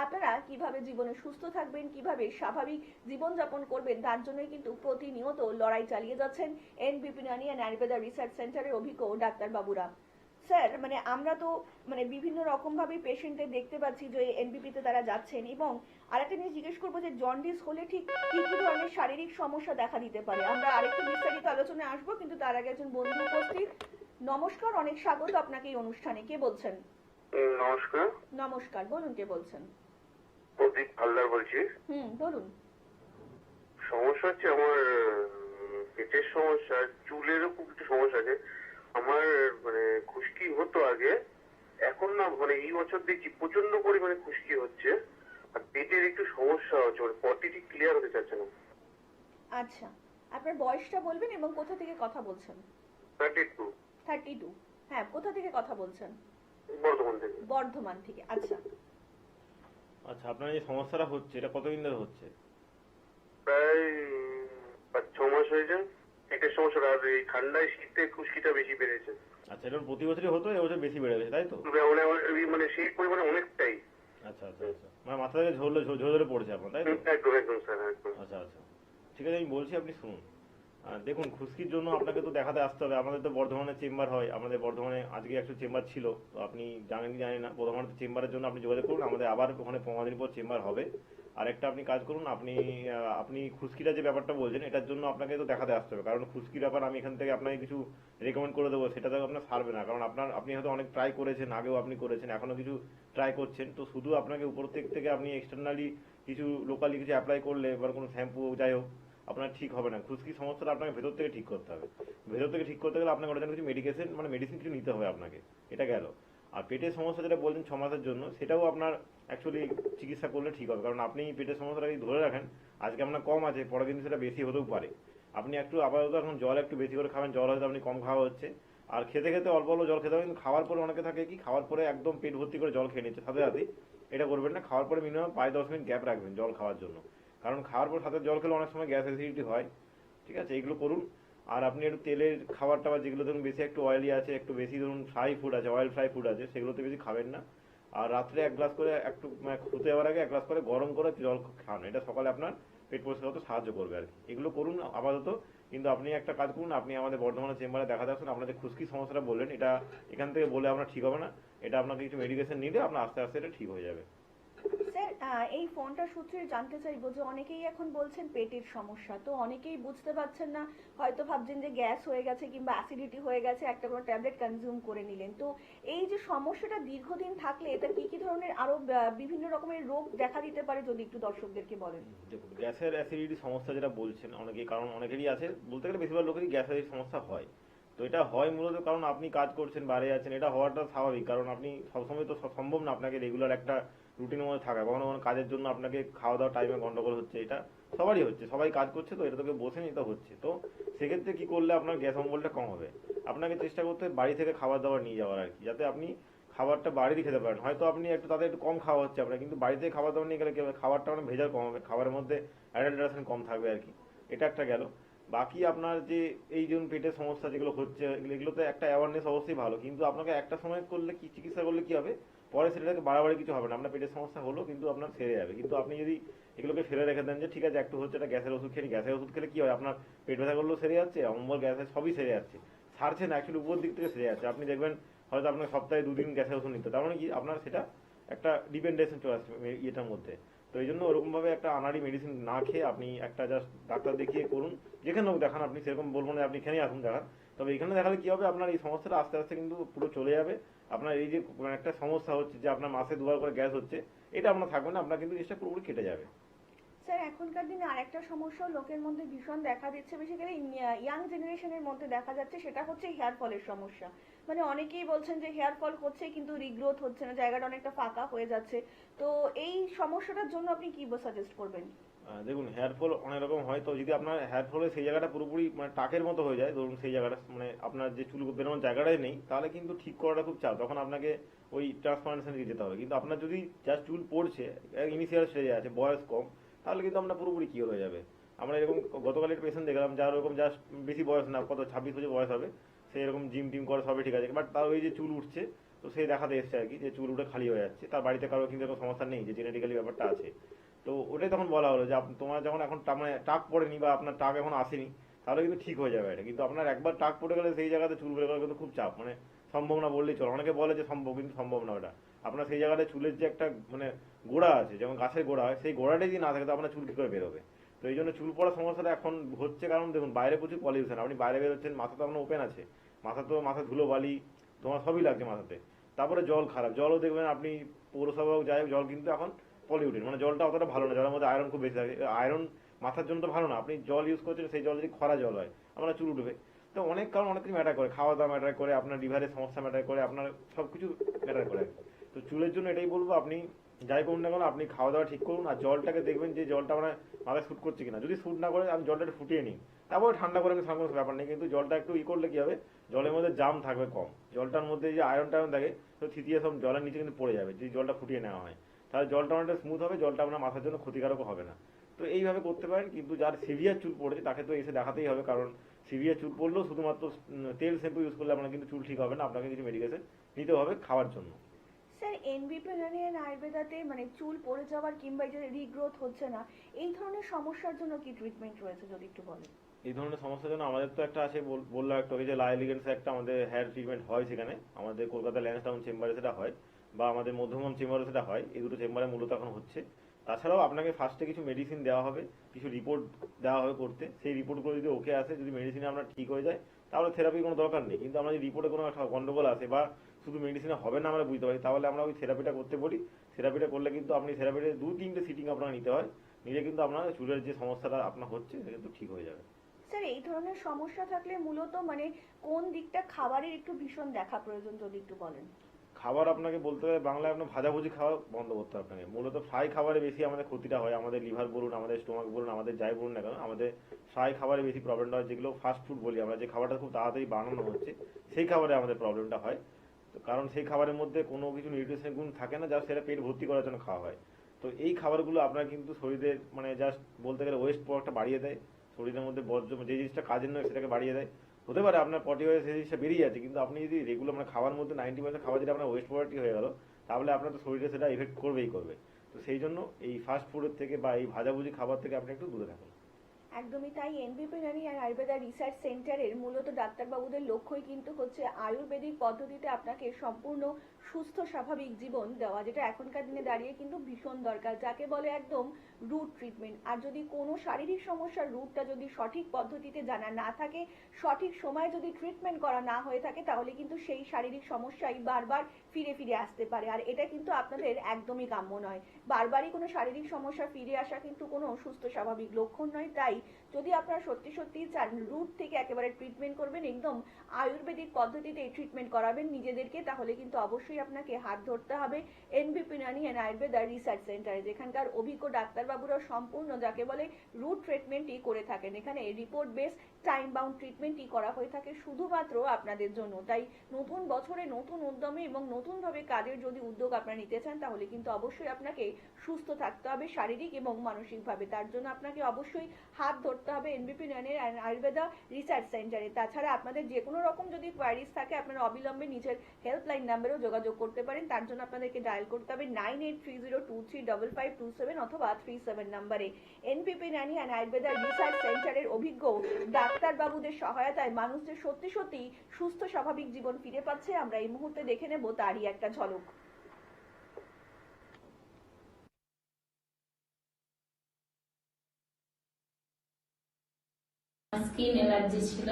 আপনারা কিভাবে জীবনে সুস্থ থাকবেন, কিভাবে স্বাভাবিক জীবনযাপন করবেন, তার জন্যই কিন্তু প্রতিনিয়ত লড়াই চালিয়ে যাচ্ছেন এনবিপি ইউনানি অ্যান্ড আয়ুর্বেদা রিসার্চ সেন্টারের অভিজ্ঞ ডাক্তার বাবুরা। স্যার, আমরা তো বিভিন্ন রকম ভাবে পেশেন্টদের দেখতে পাচ্ছি যে এনবিপিতে তারা যাচ্ছেন, এবং আরেকটা জিনিস জিজ্ঞেস করবো যে জন্ডিস হলে ঠিক কি কি ধরনের শারীরিক সমস্যা দেখা দিতে পারে। আমরা আরেকটু বিস্তারিত আলোচনায় আসবো, কিন্তু তার আগে একজন বন্ধু উপস্থিত। নমস্কার, অনেক স্বাগত আপনাকে এই অনুষ্ঠানে। কে বলছেন? নমস্কার। নমস্কার, বলুন কে বলছেন? প্রদীপ হালদার বলছি। বলুন। সমস্যা হচ্ছে আমার পেটের সমস্যা, চুলেরও খুব একটু সমস্যা আছে। আমার খুশকি হতো আগে, এখন না এই বছর দেখছি প্রচন্ড পরিমাণে খুশকি হচ্ছে, আর পেটের একটু সমস্যা হচ্ছে, পটিটি ক্লিয়ার হতে চাচ্ছে না। আচ্ছা, আপনার বয়সটা বলবেন এবং কোথা থেকে কথা বলছেন? 32। 32। হ্যাঁ, কোথা থেকে কথা বলছেন? বর্ধমান থেকে। বর্ধমান থেকে। আচ্ছা, আচ্ছা, আপনার এই সমস্যাটা হচ্ছে এটা কতদিন ধরে হচ্ছে? প্রায় 5-6 মাস হয়েছে। পেটের সমস্যাটা, আর এই ঠান্ডায় শীতে খুশকিটা বেশি বেড়েছে। আচ্ছা, এটা প্রতি বছরই হতো, এবছর বেশি বেড়ে গেছে তাই তো? সেই পরিমাণে অনেকটাই। আচ্ছা আচ্ছা আচ্ছা, মাথা থেকে ঝরে পড়ছে আপনার, তাই তো? একদম একদম স্যার, একদম। আচ্ছা আচ্ছা, ঠিক আছে, আমি বলছি, আপনি শুনুন। দেখুন, খুশকির জন্য আপনাকে তো দেখাতে আসতে হবে। আমাদের তো বর্ধমানে চেম্বার হয়, আমাদের বর্ধমানে আজকে একটা চেম্বার ছিল, তো আপনি জানেন কি জানেন না, বর্ধমানে চেম্বারের জন্য আপনি যোগাযোগ করুন, আমাদের আবার ওখানে 15 দিন পর চেম্বার হবে। আর একটা আপনি কাজ করুন, আপনি খুশকিটা যে ব্যাপারটা বলছেন এটার জন্য আপনাকে তো দেখাতে আসতে হবে, কারণ খুশকির ব্যাপার আমি এখান থেকে আপনাকে কিছু রেকমেন্ড করে দেবো, সেটা তো আপনার সারবে না, কারণ আপনি হয়তো অনেক ট্রাই করেছেন, আগেও আপনি করেছেন, এখনো কিছু ট্রাই করছেন, তো শুধু আপনাকে উপর থেকে আপনি এক্সটার্নালি কিছু লোকালি কিছু অ্যাপ্লাই করলে বা কোনো শ্যাম্পু যাই হোক আপনার ঠিক হবে না। খুশকির সমস্যাটা আপনাকে ভেতর থেকে ঠিক করতে হবে। ভেতর থেকে ঠিক করতে গেলে আপনাকে ওটার জন্য কিছু মেডিসিন কিছু নিতে হবে আপনাকে, এটা গেল। আর পেটের সমস্যা যেটা বলছেন 6 মাসের জন্য, সেটাও আপনার অ্যাকচুয়ালি চিকিৎসা করলে ঠিক হবে। কারণ আপনি পেটের সমস্যাটা যদি ধরে রাখেন, আজকে আপনার কম আছে, পরে কিন্তু সেটা বেশি হতেও পারে। আপনি একটু আপাতত এখন জল একটু বেশি করে খাবেন, জল হয়তো আপনি কম খাওয়া হচ্ছে, আর খেতে খেতে অল্প অল্প জল খেতে হবে। কিন্তু খাওয়ার পরে অনেকে থাকে কি, খাওয়ার পরে একদম পেট ভর্তি করে জল খেয়ে নিচ্ছে সাথে সাথে, এটা করবেন না। খাওয়ার পরে মিনিমাম 5-10 মিনিট গ্যাপ রাখবেন জল খাওয়ার জন্য, কারণ খাওয়ার পর সাথে জল খেলে অনেক সময় গ্যাস অ্যাসিডিটি হয়। ঠিক আছে, এগুলো করুন। আর আপনি একটু তেলের খাবার টাবার যেগুলো ধরুন বেশি একটু অয়েলি আছে, একটু বেশি ধরুন ফ্রাই ফুড আছে, অয়েল ফ্রাই ফুড আছে, সেগুলোতে বেশি খাবেন না। আর রাত্রে 1 গ্লাস করে, একটু মানে শুতে যাওয়ার আগে 1 গ্লাস করে গরম করে জল খান, এটা সকালে আপনার পেট পরিষ্কার হতে সাহায্য করবে আর কি। এগুলো করুন আপাতত। কিন্তু আপনি একটা কাজ করুন, আপনি আমাদের বর্ধমানের চেম্বারে দেখাতে আসুন। আপনার যে খুশকি সমস্যাটা বললেন, এটা এখান থেকে বলে আপনার ঠিক হবে না, এটা আপনাকে কিছু মেডিকেশন নিলে আপনার আস্তে আস্তে এটা ঠিক হয়ে যাবে। স্যার, এই ফোনটা সূত্রে জানতে চাইবো যে অনেকেই এখন বলছেন পেটের সমস্যা, তো অনেকেই বুঝতে পারছেন না, হয়তো ভাবছেন যে গ্যাস হয়ে গেছে কিংবা অ্যাসিডিটি হয়ে গেছে, একটা কোনো ট্যাবলেট কনজিউম করে নিলেন। তো এই যে সমস্যাটা দীর্ঘদিন থাকলে এটা কি কি ধরনের আরো বিভিন্ন রকমের রোগ দেখা দিতে পারে, যদি একটু দর্শকদেরকে বলেন। দেখুন, গ্যাসের অ্যাসিডিটি সমস্যা যেটা বলছেন অনেকেই, কারণ অনেকেরই আছে, বলতে গেলে বেশিরভাগ লোকেরই গ্যাস অ্যাসিডিটি সমস্যা হয়। তো এটা হয় মূলত কারণ আপনি কাজ করছেন, বাইরে আছেন, এটা হওয়াটা স্বাভাবিক। কারণ আপনি সবসময় তো সম্ভব না আপনাকে রেগুলার একটা রুটিনের মধ্যে থাকা, কখনো কখনো কাজের জন্য আপনাকে খাওয়া দাওয়ার টাইমে গন্ডগোল হচ্ছে, এটা সবারই হচ্ছে, সবাই কাজ করছে, তো এটা তোকে বসে নিতে হচ্ছে। তো সেক্ষেত্রে কি করলে আপনার গ্যাস অম্বলটা কম হবে, আপনাকে চেষ্টা করতে হবে বাড়ি থেকে খাবার দাবার নিয়ে যাওয়ার আর কি, যাতে আপনি খাবারটা বাড়িতে খেতে পারেন। হয়তো আপনি একটু তাদের একটু কম খাওয়া হচ্ছে আপনার, কিন্তু বাড়িতে খাবার দাবার নিয়ে গেলে কি হবে, খাবারটা অনেক ভেজাল কম হবে, খাবারের মধ্যে অ্যাডাল্টারেশন কম থাকবে আর কি। এটা একটা গেল। বাকি আপনার যে এই যেমন পেটের সমস্যা যেগুলো হচ্ছে, এগুলোতে একটা অ্যাওয়ারনেস অবশ্যই ভালো, কিন্তু আপনাকে একটা সময় করলে কি, চিকিৎসা করলে কি হবে, পরে সেটাকে বাড়াবাড়ি কিছু হবে না। আপনার পেটের সমস্যা হলো কিন্তু আপনার সেরে যাবে। কিন্তু আপনি যদি এগুলোকে ফেলে রেখে দেন যে ঠিক আছে একটু হচ্ছে, এটা গ্যাসের ওষুধ খেয়ে, গ্যাসের ওষুধ খেলে কি হয়, আপনার পেট ব্যথা করলেও সেরে যাচ্ছে, অম্বল গ্যাসের সবই সেরে যাচ্ছে, সারছে না, অ্যাকচুয়ালি উপর দিক থেকে সেরে যাচ্ছে। আপনি দেখবেন হয়তো আপনার সপ্তাহে 2 দিন গ্যাসের ওষুধ নিতে, তার মানে কি আপনার সেটা একটা ডিপেন্ডেন্সি চলে আসছে ইয়েটার মধ্যে। তো এই জন্য ওরকম ভাবে একটা আনাড়ি মেডিসিন না খেয়ে আপনি একটা জাস্ট ডাক্তার দেখিয়ে করুন, যেখানে হোক দেখান। আপনি সেরকম বলবো না আপনি এখানেই আসুন দেখান, তবে এখানে দেখালে কি হবে, আপনার এই সমস্যাটা আস্তে আস্তে কিন্তু পুরো চলে যাবে। আপনার এই যে একটা সমস্যা হচ্ছে যে আপনার মাসে 2বার করে গ্যাস হচ্ছে, এটা আপনার থাকবে না, আপনার কিন্তু জিনিসটা পুরোপুরি কেটে যাবে। স্যার, এখনকার দিনে আরেকটা সমস্যা লোকের মধ্যে ভীষণ দেখা দিচ্ছে, বেসিক্যালি ইয়াং জেনারেশনের মধ্যে দেখা যাচ্ছে, সেটা হচ্ছে হেয়ার ফলের সমস্যা। মানে অনেকেই বলছেন যে হেয়ার ফল হচ্ছে কিন্তু রিগ্রোথ হচ্ছে না, জায়গাটা অনেকটা ফাঁকা হয়ে যাচ্ছে। তো এই সমস্যাটার জন্য আপনি কি সাজেস্ট করবেন? দেখুন, হেয়ার ফল অনেক রকম হয়। তো যদি আপনার হেয়ার ফলে সেই জায়গাটা পুরোপুরি মানে টাকের মতো হয়ে যায়, ধরুন সেই জায়গাটা মানে আপনার যে চুল বেরোনোর জায়গাটাই নেই, তাহলে কিন্তু ঠিক করাটা খুব চাপ, তখন আপনাকে ওই ট্রান্সপ্লান্টেশনে যেতে হবে। কিন্তু আপনার যদি যা চুল পড়ছে ইনিশিয়াল স্টেজে আছে, বয়স কম, তাহলে কিন্তু আপনার পুরোপুরি কিওর হয়ে যাবে। আমরা এরকম গতকালের পেশেন্ট দেখলাম, যার ওরকম জাস্ট বেশি বয়স না, কত 26 বছর বয়স হবে, সে এরকম জিম টিম করে সবই ঠিক আছে, বাট তার ওই যে চুল উঠছে, তো সেই দেখাতে এসছে আর কি, যে চুল উঠে খালি হয়ে যাচ্ছে। তার বাড়িতে কারো কিন্তু এরকম সমস্যা নেই, যে জেনেটিক্যালি ব্যাপারটা আছে। তো ওটাই তখন বলা হলো যে তোমার যখন এখন মানে টাক পড়েনি বা আপনার টাক এখন আসেনি, তাহলে কিন্তু ঠিক হয়ে যাবে এটা। কিন্তু আপনার একবার টাক পড়ে গেলে সেই জায়গাতে চুল বের করা কিন্তু খুব চাপ, মানে সম্ভব না বললেই চলে। অনেকে বলে যে সম্ভব, কিন্তু সম্ভব না ওটা। আপনার সেই জায়গাটা চুলের যে একটা মানে গোড়া আছে, যেমন গাছের গোড়া হয়, সেই গোড়াটাই যদি না থাকে তো আপনার চুল কি করে বেরোবে। তো এই জন্য চুল পড়ার সমস্যাটা এখন হচ্ছে, কারণ দেখুন বাইরে প্রচুর পলিউশন, আপনি বাইরে বেরোচ্ছেন, মাথা তো আপনার ওপেন আছে, মাথা ধুলো বালি তোমার সবই লাগছে মাথাতে। তারপরে জল খারাপ, জলও দেখবেন আপনি পৌরসভা যাই হোক, জল কিন্তু এখন পলিউটেড, মানে জলটা অতটা ভালো না, জলের মধ্যে আয়রন খুব বেশি থাকে। আয়রন মাথার জন্য তো ভালো না, আপনি জল ইউজ করছেন, সেই জল যদি খরা জল হয় আপনার চুল উঠবে। তো অনেক কারণ অনেক কিছু ম্যাটার করে, খাওয়া দাওয়া ম্যাটার করে, আপনার লিভারের সমস্যা ম্যাটার করে, আপনার সব কিছু ম্যাটার করে। তো চুলের জন্য এটাই বলবো, আপনি যাই করুন না কেন আপনি খাওয়া দাওয়া ঠিক করুন, আর জলটাকে দেখবেন যে জলটা মানে মাথায় শ্যুট করছে কিনা। যদি শ্যুট না করে আপনি জলটা একটু ফুটিয়ে নিন, তারপরে ঠান্ডা করে নিন, কোনো ব্যাপার নেই। কিন্তু জলটা একটু করলে কি হবে, জলের মধ্যে জাম থাকবে কম, জলটার মধ্যে যে আয়রন টায়রন থাকে তো থিতিয়ে সব জলের নিচে কিন্তু পড়ে যাবে, যদি জলটা ফুটিয়ে নেওয়া হয়, তাহলে জলটা অনেকটা স্মুথ হবে, জলটা আপনার মাথার জন্য ক্ষতিকারকও হবে না। তো এইভাবে করতে পারেন। কিন্তু যার সিভিয়ার চুল পড়েছে তাকে তো এসে দেখাতেই হবে, কারণ সিভিয়ার চুল পড়লেও শুধুমাত্র তেল শ্যাম্পু ইউজ করলে আপনার কিন্তু চুল ঠিক হবে না, আপনাকে কিছু মেডিকেশন নিতে হবে খাওয়ার জন্য। স্যার, এনবিপি ইউনানি আয়ুর্বেদাতে মানে চুল পড়ে যাওয়ার কিংবা এই যে রিগ্রোথ হচ্ছে না, এই ধরনের সমস্যার জন্য কি ট্রিটমেন্ট রয়েছে, যদি একটু বলেন। এই ধরনের সমস্যার জন্য আমাদের তো একটা আছে, বললাম একটু আগে যে লাইলিগেন্স একটা আমাদের হেয়ার ট্রিটমেন্ট হয়, সেখানে আমাদের কলকাতা ল্যান্সডাউন চেম্বারে সেটা হয়, বা আমাদের মধ্যমগ্রাম চেম্বারে সেটা হয়, এই দুটো চেম্বারে মূলত এখন হচ্ছে। তাছাড়াও আপনাকে ফার্স্টে কিছু মেডিসিন দেওয়া হবে, কিছু রিপোর্ট দেওয়া হবে করতে, সেই রিপোর্টগুলো যদি ওকে আসে, যদি মেডিসিনে আপনার ঠিক হয়ে যায়, তাহলে থেরাপির কোনো দরকার নেই। কিন্তু আমরা যদি রিপোর্টে কোনো একটা গন্ডগোল আসে বা শুধু মেডিসিনে হবে না আমরা বুঝতে পারি, তাহলে আমরা ওই থেরাপিটা করতে বলি। থেরাপিটা করলে কিন্তু আপনি থেরাপিতে 2-3টে সিটিং আপনাকে নিতে হয়, নিলে কিন্তু আপনার চুলের যে সমস্যাটা আপনার হচ্ছে সেটা কিন্তু ঠিক হয়ে যাবে। স্যার, এই ধরনের সমস্যা থাকলে মূলত মানে কোন দিকটা খাবারের একটু ভীষণ দেখা প্রয়োজন, যদি একটু বলেন। খাবার আপনাকে বলতে গেলে বাংলায় আপনার ভাজাভুজি খাওয়া বন্ধ করতে হবে আপনাকে। মূলত ফ্রাই খাবারে বেশি আমাদের ক্ষতিটা হয়, আমাদের লিভার বলুন, আমাদের স্টোমাক বলুন, আমাদের যাই বলুন না কেন, আমাদের ফ্রাই খাবারে বেশি প্রবলেমটা হয়। যেগুলো ফাস্ট ফুড বলি আমরা, যে খাবারটা খুব তাড়াতাড়ি বানানো হচ্ছে, সেই খাবারে আমাদের প্রবলেমটা হয়। তো কারণ সেই খাবারের মধ্যে কোনো কিছু নিউট্রিশন গুণ থাকে না, যা সেটা পেট ভর্তি করার জন্য খাওয়া হয়। তো এই খাবারগুলো আপনার কিন্তু শরীরের মানে জাস্ট বলতে গেলে ওয়েস্ট প্রোডাক্টটা বাড়িয়ে দেয়, শরীরের মধ্যে বর্জ্য যে জিনিসটা কাজের নয় সেটাকে বাড়িয়ে দেয়। হতে পারে আপনার পটি হয়ে সেই জিনিসটা বেরিয়ে যাচ্ছে, কিন্তু আপনি যদি রেগুলার মানে খাওয়ার মধ্যে 90% খাবার যদি আপনার ওয়েস্ট প্রোডাক্টই হয়ে গেল, তাহলে আপনার তো শরীরে সেটা এফেক্ট করবেই করবে। তো সেই জন্য এই ফাস্ট ফুডের থেকে বা এই ভাজাভুজি খাবার থেকে আপনি একটু দূরে থাকুন। একদমই তাই। এনবিপি ইউনানি অ্যান্ড আয়ুর্বেদা রিসার্চ সেন্টারের মূলত ডাক্তারবাবুদের লক্ষ্যই কিন্তু হচ্ছে আয়ুর্বেদিক পদ্ধতিতে আপনাকে সম্পূর্ণ সুস্থ স্বাভাবিক জীবন দেওয়া, যেটা এখনকার দিনে দাঁড়িয়ে কিন্তু ভীষণ দরকার, যাকে বলে একদম রুট ট্রিটমেন্ট। আর যদি কোনো শারীরিক সমস্যার রুটটা যদি সঠিক পদ্ধতিতে জানা না থাকে, সঠিক সময়ে যদি ট্রিটমেন্ট করা না হয়ে থাকে, তাহলে কিন্তু সেই শারীরিক সমস্যাই বারবার ফিরে ফিরে আসতে পারে। আর এটা কিন্তু আপনাদের একদমই কাম্য নয়। বারবারই কোনো শারীরিক সমস্যা ফিরে আসা কিন্তু কোনো সুস্থ স্বাভাবিক লক্ষণ নয়। তাই যদি আপনারা সত্যি সত্যি চান রুট থেকে একেবারে ট্রিটমেন্ট করবেন, একদম আয়ুর্বেদিক পদ্ধতিতে ট্রিটমেন্ট করাবেন নিজেদেরকে, তাহলে কিন্তু অবশ্যই আপনাকে হাত ধরতে হবে এনবিপি ইউনানি অ্যান্ড আয়ুর্বেদা রিসার্চ সেন্টারে, যেখানকার অভিজ্ঞ ডাক্তারবাবুরা সম্পূর্ণ যাকে বলে রুট ট্রিটমেন্টই করে থাকেন। এখানে রিপোর্ট বেস টাইম বাউন্ড ট্রিটমেন্টই করা হয়ে থাকে শুধুমাত্র আপনাদের জন্য। তাই নতুন বছরে নতুন উদ্যমে এবং নতুনভাবে কাজের যদি উদ্যোগ আপনারা নিতে চান, তাহলে কিন্তু অবশ্যই আপনাকে সুস্থ থাকতে হবে শারীরিক এবং মানসিকভাবে। তার জন্য আপনাকে অবশ্যই হাত ধরতে হবে এনবিপি ইউনানি অ্যান্ড আয়ুর্বেদা রিসার্চ সেন্টারে। তাছাড়া আপনাদের যে কোনো রকম যদি কোয়ারিজ থাকে, আপনারা অবিলম্বে নিচের হেল্পলাইন নাম্বারেও যোগাযোগ করতে পারেন। তার জন্য আপনাদেরকে ডায়াল করতে হবে 9830235527 অথবা 37 নাম্বারে। এনবিপি ইউনানি অ্যান্ড আয়ুর্বেদা রিসার্চ সেন্টারের অভিজ্ঞ ডাক্তারবাবুদের সহায়তায় মানুষদের সত্যি সত্যি সুস্থ স্বাভাবিক জীবন ফিরে পাচ্ছে। আমরা এই মুহূর্তে দেখে নেব তারই একটা ঝলক। স্কিন অ্যালার্জি ছিল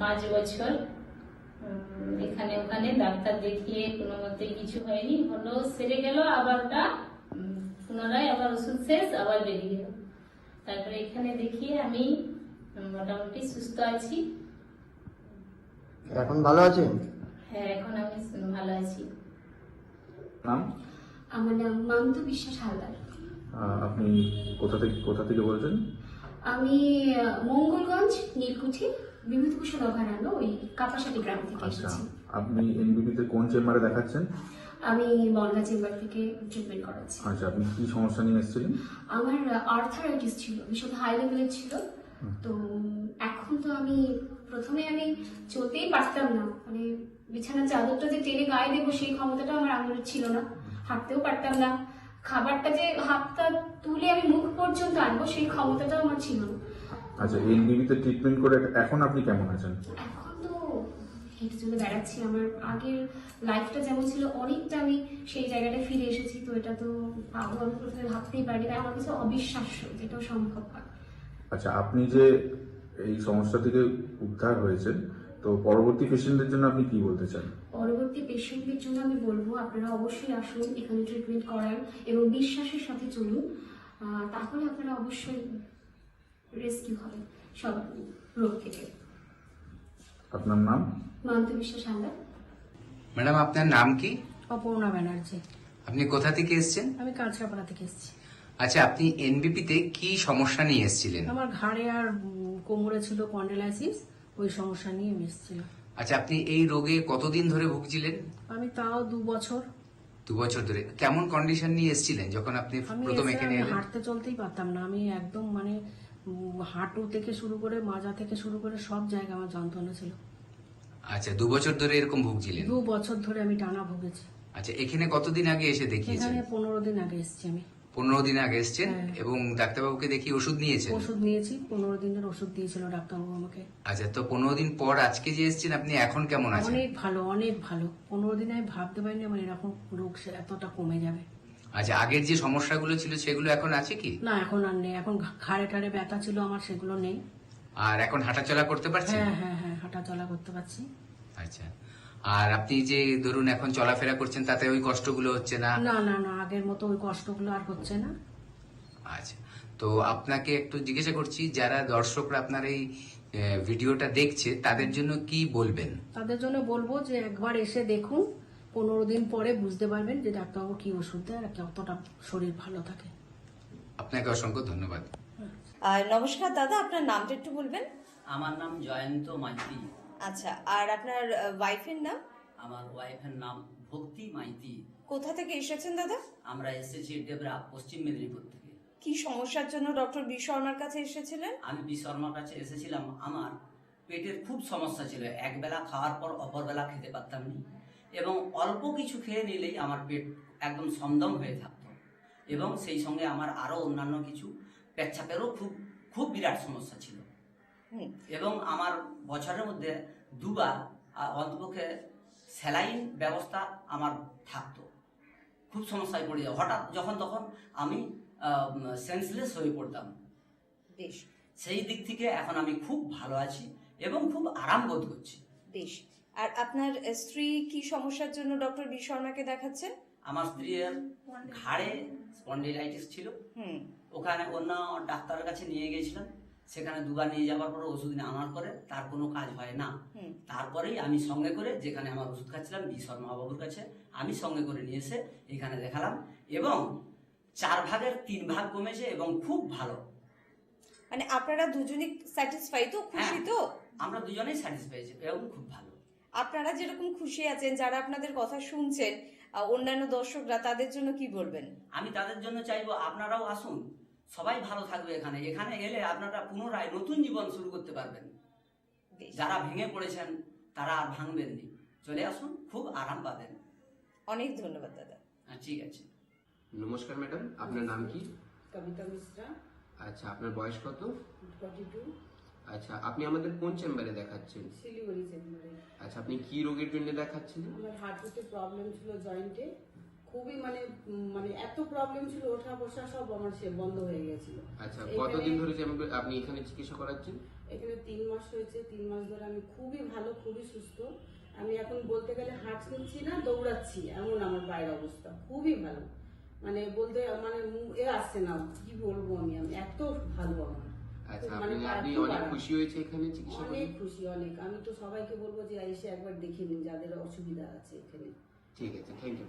5 বছর। এখানে ওখানে ডাক্তার দেখিয়ে কোনো মতে কিছু হয়নি, হলো সেরে গেল, আবার ওটা পুনরায় আবার ওষুধ শেষ, আবার বেরিয়ে গেল। তারপরে এখানে দেখিয়ে আমি মোটামুটি সুস্থ আছি। এখন ভালো আছেন? হ্যাঁ, এখন আমি ভালো আছি। নাম? আমার নাম মান্তু বিশ্বাস হালদার। আপনি কোথা থেকে বলছেন? আমি মঙ্গলগঞ্জ নীলকুঠি বিভূতিভূষণ অভয়ারণ্য ওই কাপাসাটি গ্রাম থেকে আচ্ছা, এসেছি। আপনি এনবিবিতে কোন চেম্বারে দেখাচ্ছেন? আমি বনগা চেম্বার থেকে ট্রিটমেন্ট করাচ্ছি। আচ্ছা, আপনি কি সমস্যা নিয়ে এসেছিলেন? আমার আর্থারাইটিস ছিল, ভীষণ হাই লেভেলের ছিল। তো এখন তো আমি প্রথমে চলতেই পারতাম না, মানে বিছানার চাদরটা যে টেনে গায়ে দেবো সেই ক্ষমতাটা আমার আঙুলের ছিল না, হাঁটতেও পারতাম না, খাবারটা যে হাতটা তুলে আমি মুখ পর্যন্ত আনবো সেই ক্ষমতাটাও আমার ছিল না। আচ্ছা, এনবিবিতে ট্রিটমেন্ট করে এখন আপনি কেমন আছেন? এখন তো হেঁটে চলে বেড়াচ্ছি, আমার আগের লাইফটা যেমন ছিল অনেকটা আমি সেই জায়গাটায় ফিরে এসেছি। তো এটা তো পাবো আমি প্রথমে ভাবতেই পারিনি, তাই আমার কাছে অবিশ্বাস্য যেটাও সম্ভব হয়। আচ্ছা, আপনি যে এই সমস্যা থেকে উদ্ধার হয়েছেন, তো পরবর্তী পেশেন্টদের জন্য আপনি কি বলতে চান? পরবর্তী পেশেন্টদের জন্য আমি বলবো আপনারা অবশ্যই আসুন, এখানে ট্রিটমেন্ট করান এবং বিশ্বাসের সাথে চলুন, তাহলে আপনারা অবশ্যই রেস্কিউ হবেন সব রোগ থেকে। আপনার নাম? মান্তু বিশ্বাস হালদার। ম্যাডাম, আপনার নাম কি? অপর্ণা ব্যানার্জি। আপনি কোথা থেকে এসেছেন? আমি কাঁচরাপাড়া থেকে এসেছি। আচ্ছা, আপনি এনবিপিতে কি সমস্যা নিয়ে এসেছিলেন? আমার ঘাড়ে আর কোমরে ছিল কন্ডাইলাইসিস, ওই সমস্যা নিয়ে আমি এসেছিলাম। আচ্ছা, আপনি এই রোগে কতদিন ধরে ভুগছিলেন? আমি তাও 2 বছর। 2 বছর ধরে। কেমন কন্ডিশন নিয়ে এসেছিলেন যখন আপনি আমি প্রথম এখানে এলেন? হাঁটতে চলতেই পারতাম না, আমি একদম মানে হাঁটু থেকে শুরু করে মাজা থেকে শুরু করে সব জায়গায় আমার যন্ত্রণা ছিল। আচ্ছা, 2 বছর ধরে এরকম ভুগছিলেন? 2 বছর ধরে আমি টানা ভুগেছি। আচ্ছা, এখানে কতদিন আগে এসে দেখিয়েছেন? এখানে 15 দিন আগে এসেছি আমি। 15 দিন আগে এসেছেন? হ্যাঁ। এবং ডাক্তারবাবুকে দেখিয়ে ওষুধ নিয়েছেন? ওষুধ নিয়েছি, 15 দিনের ওষুধ দিয়েছিল ডাক্তারবাবু আমাকে। আচ্ছা, তো 15 দিন পর আজকে যে এসেছেন, আপনি এখন কেমন আছেন? অনেক ভালো, অনেক ভালো। 15 দিনে আমি ভাবতে পারিনি আমার এরকম রোগ এতটা কমে যাবে। আচ্ছা, আগের যে সমস্যাগুলো ছিল সেগুলো এখন আছে কি? না, এখন আর নেই। এখন ঘাড়ে টাড়ে ব্যথা ছিল আমার, সেগুলো নেই। আর এখন হাঁটাচলা করতে পারছেন? হ্যাঁ হ্যাঁ হ্যাঁ, হাঁটা চলা করতে পারছি। আচ্ছা, আর আপনি যে ধরুন এখন চলাফেরা করছেন তাতে ওই কষ্টগুলো হচ্ছে না? না না না, আগের মতো ওই কষ্টগুলো আর হচ্ছে না। আচ্ছা, তো আপনাকে একটু জিজ্ঞাসা করছি, যারা দর্শকরা আপনার এই ভিডিওটা দেখছে তাদের জন্য কি বলবেন? তাদের জন্য বলবো যে একবার এসে দেখুন, 15 দিন পরে বুঝতে পারবেন যে ডাক্তারবাবু কি ওষুধ দেয় আর কতটা শরীর ভালো থাকে। আপনাকে অসংখ্য ধন্যবাদ। আর নমস্কার দাদা, আপনার নামটা একটু বলবেন? আমার নাম জয়ন্ত মাইতি। আচ্ছা, আর আপনার ওয়াইফের নাম? আমার ওয়াইফের নাম ভক্তি মাইতি। কোথা থেকে এসেছেন দাদা? আমরা এসেছি ডেবরা, পশ্চিম মেদিনীপুর থেকে। কি সমস্যার জন্য ডক্টর বি শর্মার কাছে এসেছিলেন? আমি বি শর্মার কাছে এসেছিলাম। আমার পেটের খুব সমস্যা ছিল, একবেলা খাওয়ার পর অপরবেলা খেতে পারতাম না, এবং অল্প কিছু খেয়ে নিলেই আমার পেট একদম সমদম হয়ে থাকতো, এবং সেই সঙ্গে আমার আরো অন্যান্য কিছু পেচ্ছাপেরও খুব খুব বিরাট সমস্যা ছিল, এবং আমার বছরের মধ্যে দুবার অন্তপক্ষে স্যালাইন ব্যবস্থা আমার থাকতো। খুব সমস্যায় পড়ে যায়, হঠাৎ যখন তখন আমি সেন্সলেস হয়ে পড়তাম। বেশ, সেই দিক থেকে এখন আমি খুব ভালো আছি এবং খুব আরাম বোধ করছি। বেশ। আর আপনার স্ত্রী কি সমস্যার জন্য ডক্টর বি শর্মাকে দেখাচ্ছেন? আমার স্ত্রীর ঘাড়ে স্পন্ডিলাইটিস ছিল, ওখানে অন্য ডাক্তারের কাছে নিয়ে গেছিলাম, সেখানে দুবার নিয়ে যাওয়ার পরে ওষুধ আনার পরে তার কোনো কাজ হয় না। তারপরেই আমি সঙ্গে করে, যেখানে আমার ওষুধ খাচ্ছিলাম বি শর্মা বাবুর কাছে, আমি সঙ্গে করে নিয়ে এসে এখানে দেখালাম, এবং 4 ভাগের 3 ভাগ কমেছে এবং খুব ভালো। মানে আপনারা দুজনেই স্যাটিসফাই তো, খুশি তো? আমরা দুজনেই স্যাটিসফাই এবং খুব ভালো। আপনারা যেরকম খুশি আছেন, যারা আপনাদের কথা শুনছেন, অন্যান্য দর্শকরা, তাদের জন্য কি বলবেন? আমি তাদের জন্য চাইবো আপনারাও আসুন, সবাই ভালো থাকবে। এখানে এখানে এলে আপনারা পুনরায় নতুন জীবন শুরু করতে পারবেন। যারা ভেঙে পড়েছেন তারা আর ভাঙবেন না, চলে আসুন, খুব আরাম পাবেন। অনেক ধন্যবাদ দাদা। ঠিক আছে। নমস্কার ম্যাডাম, আপনার নাম কি? কবিতা মিশ্রা। আচ্ছা, আপনার বয়স কত? 42। আচ্ছা, আপনি আমাদের কোন চেম্বারে দেখাচ্ছেন? শিলিগুড়ি চেম্বারে। আচ্ছা, আপনি কি রোগের জন্য দেখাচ্ছেন? আমার হাঁটুতে প্রবলেম ছিল, জয়েন্টে খুবই, মানে মানে এত প্রবলেম ছিল, ওঠা বসা সব আমার সে বন্ধ হয়ে গেছিল। আচ্ছা, কতদিন ধরে আপনি এখানে চিকিৎসা করাচ্ছেন? এখানে 3 মাস হয়েছে। 3 মাস ধরে আমি খুবই ভালো, খুবই সুস্থ। আমি এখন বলতে গেলে হাঁটছি না, দৌড়াচ্ছি, এমন আমার বাইরের অবস্থা। খুবই ভালো, মানে বলতে মানে এ আসছে না, কি বলবো আমি এত ভালো আমার। আচ্ছা, আপনি অনেক খুশি হয়েছে এখানে চিকিৎসা করে? অনেক খুশি, অনেক। আমি তো সবাইকে বলবো যে এসে একবার দেখে নিন, যাদের অসুবিধা আছে এখানে। ঠিক আছে, থ্যাংক ইউ।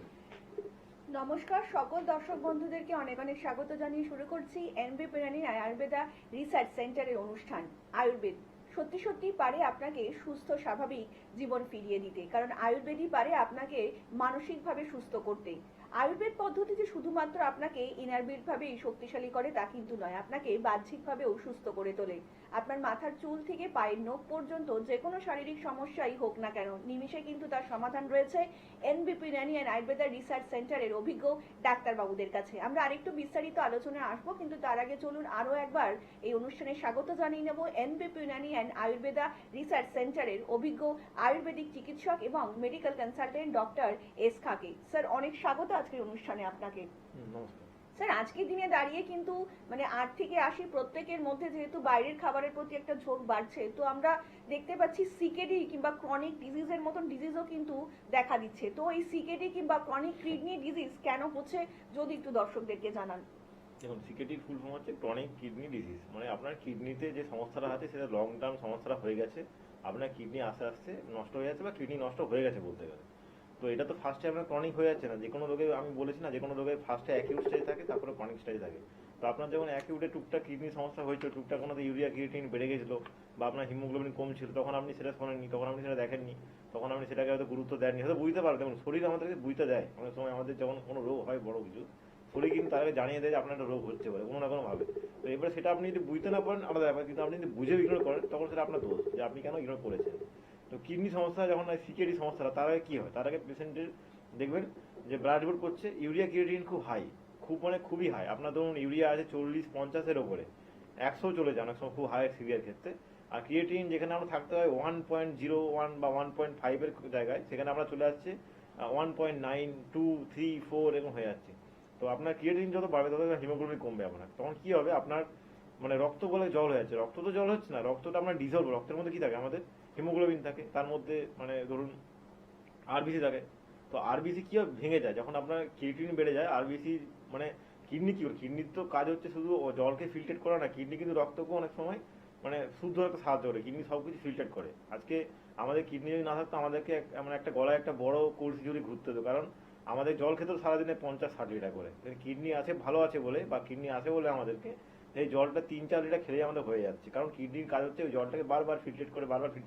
নমস্কার সকল দর্শক বন্ধুদেরকে অনেক অনেক স্বাগত জানিয়ে শুরু করছি এনবি পিরানি আয়ুর্বেদা রিসার্চ সেন্টারের অনুষ্ঠান আয়ুর্বেদ। সত্যি সত্যি পারে আপনাকে সুস্থ স্বাভাবিক জীবন ফিরিয়ে দিতে, কারণ আয়ুর্বেদই পারে আপনাকে মানসিকভাবে সুস্থ করতে। আয়ুর্বেদ পদ্ধতি যে শুধুমাত্র আপনাকে ইনারবিট ভাবেই শক্তিশালী করে তা কিন্তু নয়, আপনাকে বাহ্যিকভাবেও সুস্থ করে তোলে। আপনার মাথার চুল থেকে পায়ের নখ পর্যন্ত যে কোনো শারীরিক সমস্যাই হোক না কেন, নিমিষে কিন্তু তার সমাধান রয়েছে এনবি পিরানি আয়ুর্বেদা রিসার্চ সেন্টারের অভিজ্ঞ ডাক্তারবাবুদের কাছে। আমরা আরেকটু বিস্তারিত আলোচনায় আসবো, কিন্তু তার আগে চলুন আরো একবার এই অনুষ্ঠানে স্বাগত জানিয়ে নেব এনবি পিরানি আয়ুর্বেদা রিসার্চ সেন্টারের অভিজ্ঞ আয়ুর্বেদিক চিকিৎসক এবং মেডিকেল কনসালটেন্ট ডক্টর এস খাকে। স্যার, অনেক স্বাগত আজকের অনুষ্ঠানে আপনাকে। স্যার, আজকের দিনে দাঁড়িয়ে কিন্তু মানে 8 থেকে 80 প্রত্যেকের মধ্যে যেহেতু বাইরের খাবারের প্রতি একটা ঝোঁক বাড়ছে, তো আমরা দেখতে পাচ্ছি সিকেডি কিংবা ক্রনিক ডিজিজের মতন ডিজিজও কিন্তু দেখা দিচ্ছে। তো এই সিকেডি কিংবা ক্রনিক কিডনি ডিজিজ কেন হচ্ছে যদি একটু দর্শকদেরকে জানান। দেখুন, সিকেটির ফুল ফর্ম হচ্ছে ক্রনিক কিডনি ডিজিজ, মানে আপনার কিডনিতে যে সমস্যাটা আছে সেটা লং টার্ম সমস্যাটা হয়ে গেছে, আপনার কিডনি আস্তে আস্তে নষ্ট হয়ে যাচ্ছে বা কিডনি নষ্ট হয়ে গেছে বলতে গেলে। তো এটা তো ফার্স্টে আপনার ক্রনিক হয়ে যাচ্ছে না, যে কোনো রোগে আমি বলেছি না, যে কোনো রোগে ফার্স্টে অ্যাকিউট স্টেজ থাকে, তারপরে ক্রনিক স্টেজ থাকে। তো আপনার যখন অ্যাকিউটে টুকটাক কিডনি সমস্যা হয়েছিল, টুকটাক কোনো ইউরিয়া ক্রিয়েটিন বেড়ে গেছিলো বা আপনার হিমোগ্লোবিন কম ছিল, তখন আপনি সেটা শোনেননি, তখন আপনি সেটা দেখেননি, তখন আপনি সেটাকে হয়তো গুরুত্ব দেননি, হয়তো বুঝতে পারেন। দেখুন, শরীর আমাদেরকে বুঝতে দেয় অনেক সময়, আমাদের যখন কোনো রোগ হয় বড় কিছু, শরীর কিন্তু তাকে জানিয়ে দেয় যে আপনার একটা রোগ হচ্ছে বলে কোনো না কোনো ভাবে। তো এবারে সেটা আপনি যদি বুঝতে না পারেন আলাদা ব্যাপার, কিন্তু আপনি যদি বুঝে ইগনোর করেন তখন সেটা আপনার দোষ, যে আপনি কেন ইগনোর করেছেন। তো কিডনি সমস্যা যখন সিকেডি সমস্যাটা, তার আগে কী হয়, তার আগে পেশেন্টের দেখবেন যে ব্লাড রিপোর্ট করছে, ইউরিয়া ক্রিয়েটিন খুব হাই, খুবই হাই। আপনার ধরুন ইউরিয়া আছে 40-50-এর ওপরে, 100 চলে যায় অনেক সময় খুব হাই সিভিয়ার ক্ষেত্রে। আর ক্রিয়েটিন যেখানে আমরা থাকতে হয় 1.01 বা 1.5-এর জায়গায়, সেখানে আমরা চলে আসছে 1.9, 2, 3, 4 এরকম হয়ে যাচ্ছে। তো আপনার ক্রিয়েটিন যত বাড়বে তত হিমোগ্লোবিন কমবে আপনার, তখন কি হবে, আপনার মানে রক্ত বলে জল হয়ে যাচ্ছে। রক্ত তো জল হচ্ছে না, রক্তটা আপনার ডিজলভ, রক্তের মধ্যে কি থাকে, আমাদের হিমোগ্লোবিন থাকে, তার মধ্যে মানে ধরুন আরবিসি থাকে। তো আরবিসি কি হয়, ভেঙে যায় যখন আপনার ক্রিয়েটিন বেড়ে যায়। আরবিসি মানে কিডনি কি করে, কিডনির তো কাজ হচ্ছে শুধু জলকে ফিল্টার করা না, কিডনি কিন্তু রক্তকে অনেক সময় মানে শুদ্ধ একটা সাহায্য করে, কিডনি সব কিছু ফিল্টার করে। আজকে আমাদের কিডনি যদি না থাকতো আমাদেরকে এমন একটা গলায় একটা বড় কলসি জুড়ে ঘুরতে হতো, কারণ আমাদের জল খেতেও সারাদিনে 50-60 লিটার করে। কিডনি আছে ভালো আছে বলে, বা কিডনি আছে বলে আমাদেরকে এই জলটা 3-4 লিটার খেলেই আমাদের হয়ে যাচ্ছে, কারণ কিডনির কাজ হচ্ছে ওই জলটাকে বারবার ফিল্টার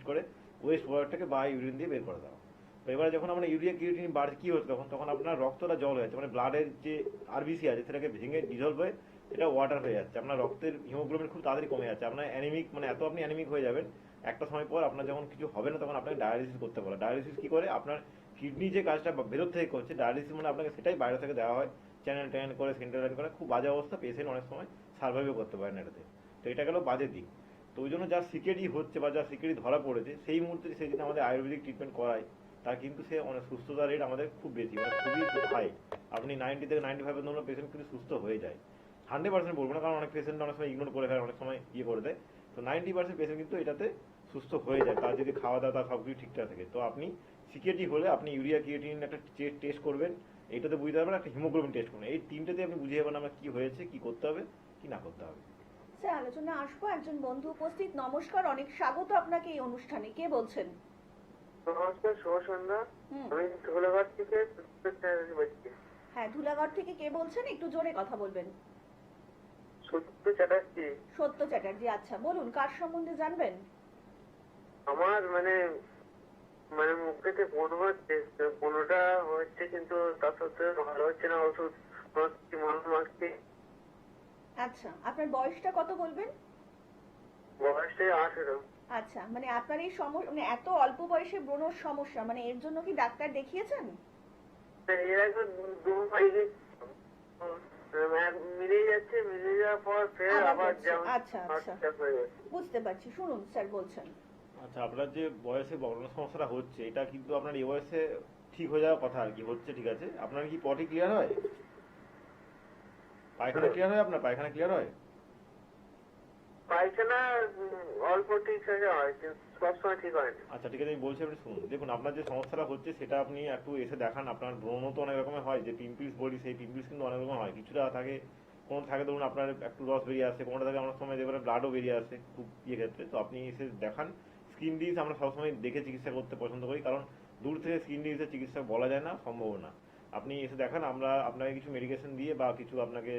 করে ওয়েস্ট প্রোডাক্টটাকে বা ইউরিন দিয়ে বের করে দেওয়া। তো এবারে যখন আমরা ইউরিয়া ক্রিয়েটিনিন বাড়ছে কি হচ্ছে তখন আপনার রক্তটা জল হয়ে যাচ্ছে, মানে ব্লাডের যে আরবিসি আছে সেটাকে ভেঙে ডিজলভ হয়ে এটা ওয়াটার হয়ে যাচ্ছে, আপনার রক্তের হিমোগ্লোবিন খুব তাড়াতাড়ি কমে যাচ্ছে, আপনার অ্যানিমিক মানে এত আপনি অ্যানিমিক হয়ে যাবেন একটা সময় পর আপনার যখন কিছু হবে না তখন আপনাকে ডায়ালিসিস করতে বলে। ডায়ালিসিস কি করে, আপনার কিডনি যে কাজটা ভেতর থেকে করছে, ডায়ালিসিস মানে আপনাকে সেটাই বাইরে থেকে দেওয়া হয়, চ্যানেল ট্যানেল করে সেন্ট্রালাইন করে, খুব বাজে অবস্থা, পেশেন্ট অনেক সময় সার্ভাইভও করতে পারে না এটাতে। তো এটা গেল বাজে দিক। তো ওই জন্য যা সিকেডি হচ্ছে বা যা সিকেডি ধরা পড়েছে সেই মুহূর্তে সেই যদি আমাদের আয়ুর্বেদিক ট্রিটমেন্ট করায় তার কিন্তু সে অনেক সুস্থতার রেট আমাদের খুব বেশি, মানে খুবই হাই। আপনি 90 থেকে 95% পেশেন্ট কিন্তু সুস্থ হয়ে যায়। 100% বলবো না, কারণ অনেক পেশেন্ট অনেক সময় ইগনোর করে ফেলে, অনেক সময় করে দেয়। তো 90% পেশেন্ট কিন্তু এটাতে সুস্থ হয়ে যায়, তার যদি খাওয়া দাওয়া তার সব কিছু ঠিকঠাক থাকে। তো আপনি সিকেডি হলে আপনি ইউরিয়া ক্রিয়েটিনিন একটা টেস্ট করবেন, এইটাতে বুঝতে পারবেন, একটা হিমোগ্লোবিন টেস্ট করবেন, এই তিনটেতে আপনি বুঝে যাবেন আমরা কি হয়েছে, কি করতে হবে, কি না করতে হবে। স্যার আলোচনা আসবো, একজন বন্ধু উপস্থিত। নমস্কার, অনেক স্বাগত আপনাকে এই অনুষ্ঠানে। কে বলছেন? নমস্কার, শুভ সন্ধ্যা। আমি ধুলাঘাট থেকে বলছি। হ্যাঁ, ধুলাগড় থেকে কে বলছেন? একটু জোরে কথা বলবেন। সত্য চ্যাটার্জি। সত্য চ্যাটার্জি, আচ্ছা বলুন কার সম্বন্ধে জানবেন? আমার মানে মুখেতে পনেরোটা হচ্ছে, কিন্তু তার সত্ত্বেও ভালো হচ্ছে না, ওষুধ মাখছি। আচ্ছা, আপনার বয়সটা কত বলবেন? বয়সটা 18। আচ্ছা, মানে আপনার এই সমস্যা, মানে এত অল্প বয়সে ব্রণর সমস্যা, মানে এর জন্য কি ডাক্তার দেখিয়েছেন? এর আগে মিলে যাচ্ছে, মিলে যাওয়ার পর ফের আবার আচ্ছা আচ্ছা, বুঝতে পারছি। শুনুন স্যার বলছেন। আচ্ছা, আপনার যে বয়সে ব্রণ সমস্যাটা হচ্ছে এটা কিন্তু আপনার এই বয়সে ঠিক হয়ে যাওয়ার কথা আর কি, হচ্ছে ঠিক আছে। আপনার কি পটি ক্লিয়ার হয়, পায়খানা ক্লিয়ার হয়, আপনার পায়খানা ক্লিয়ার হয়? পায়খানা অল্প ঠিক হয়ে হয়, কিন্তু সবসময় ঠিক হয় না। আচ্ছা ঠিক আছে, আমি বলছি আপনি শুনুন। দেখুন আপনার যে সমস্যাটা হচ্ছে সেটা আপনি একটু এসে দেখান। আপনার ব্রণ তো অনেক রকমের হয়, যে পিম্পলস বলি সেই পিম্পলস কিন্তু অনেক রকম হয়, কিছুটা থাকে, কোনো থাকে ধরুন আপনার একটু রস বেরিয়ে আসে, কোনোটা থাকে অনেক সময় দেখবেন ব্লাডও বেরিয়ে আসে খুব ক্ষেত্রে। তো আপনি এসে দেখান। স্কিন ডিজিজ আমরা সবসময় দেখে চিকিৎসা করতে পছন্দ করি, কারণ দূর থেকে স্কিন ডিজিজের চিকিৎসা বলা যায় না, সম্ভব না। আপনি এসে দেখান, আমরা আপনাকে কিছু মেডিকেশন দিয়ে বা কিছু আপনাকে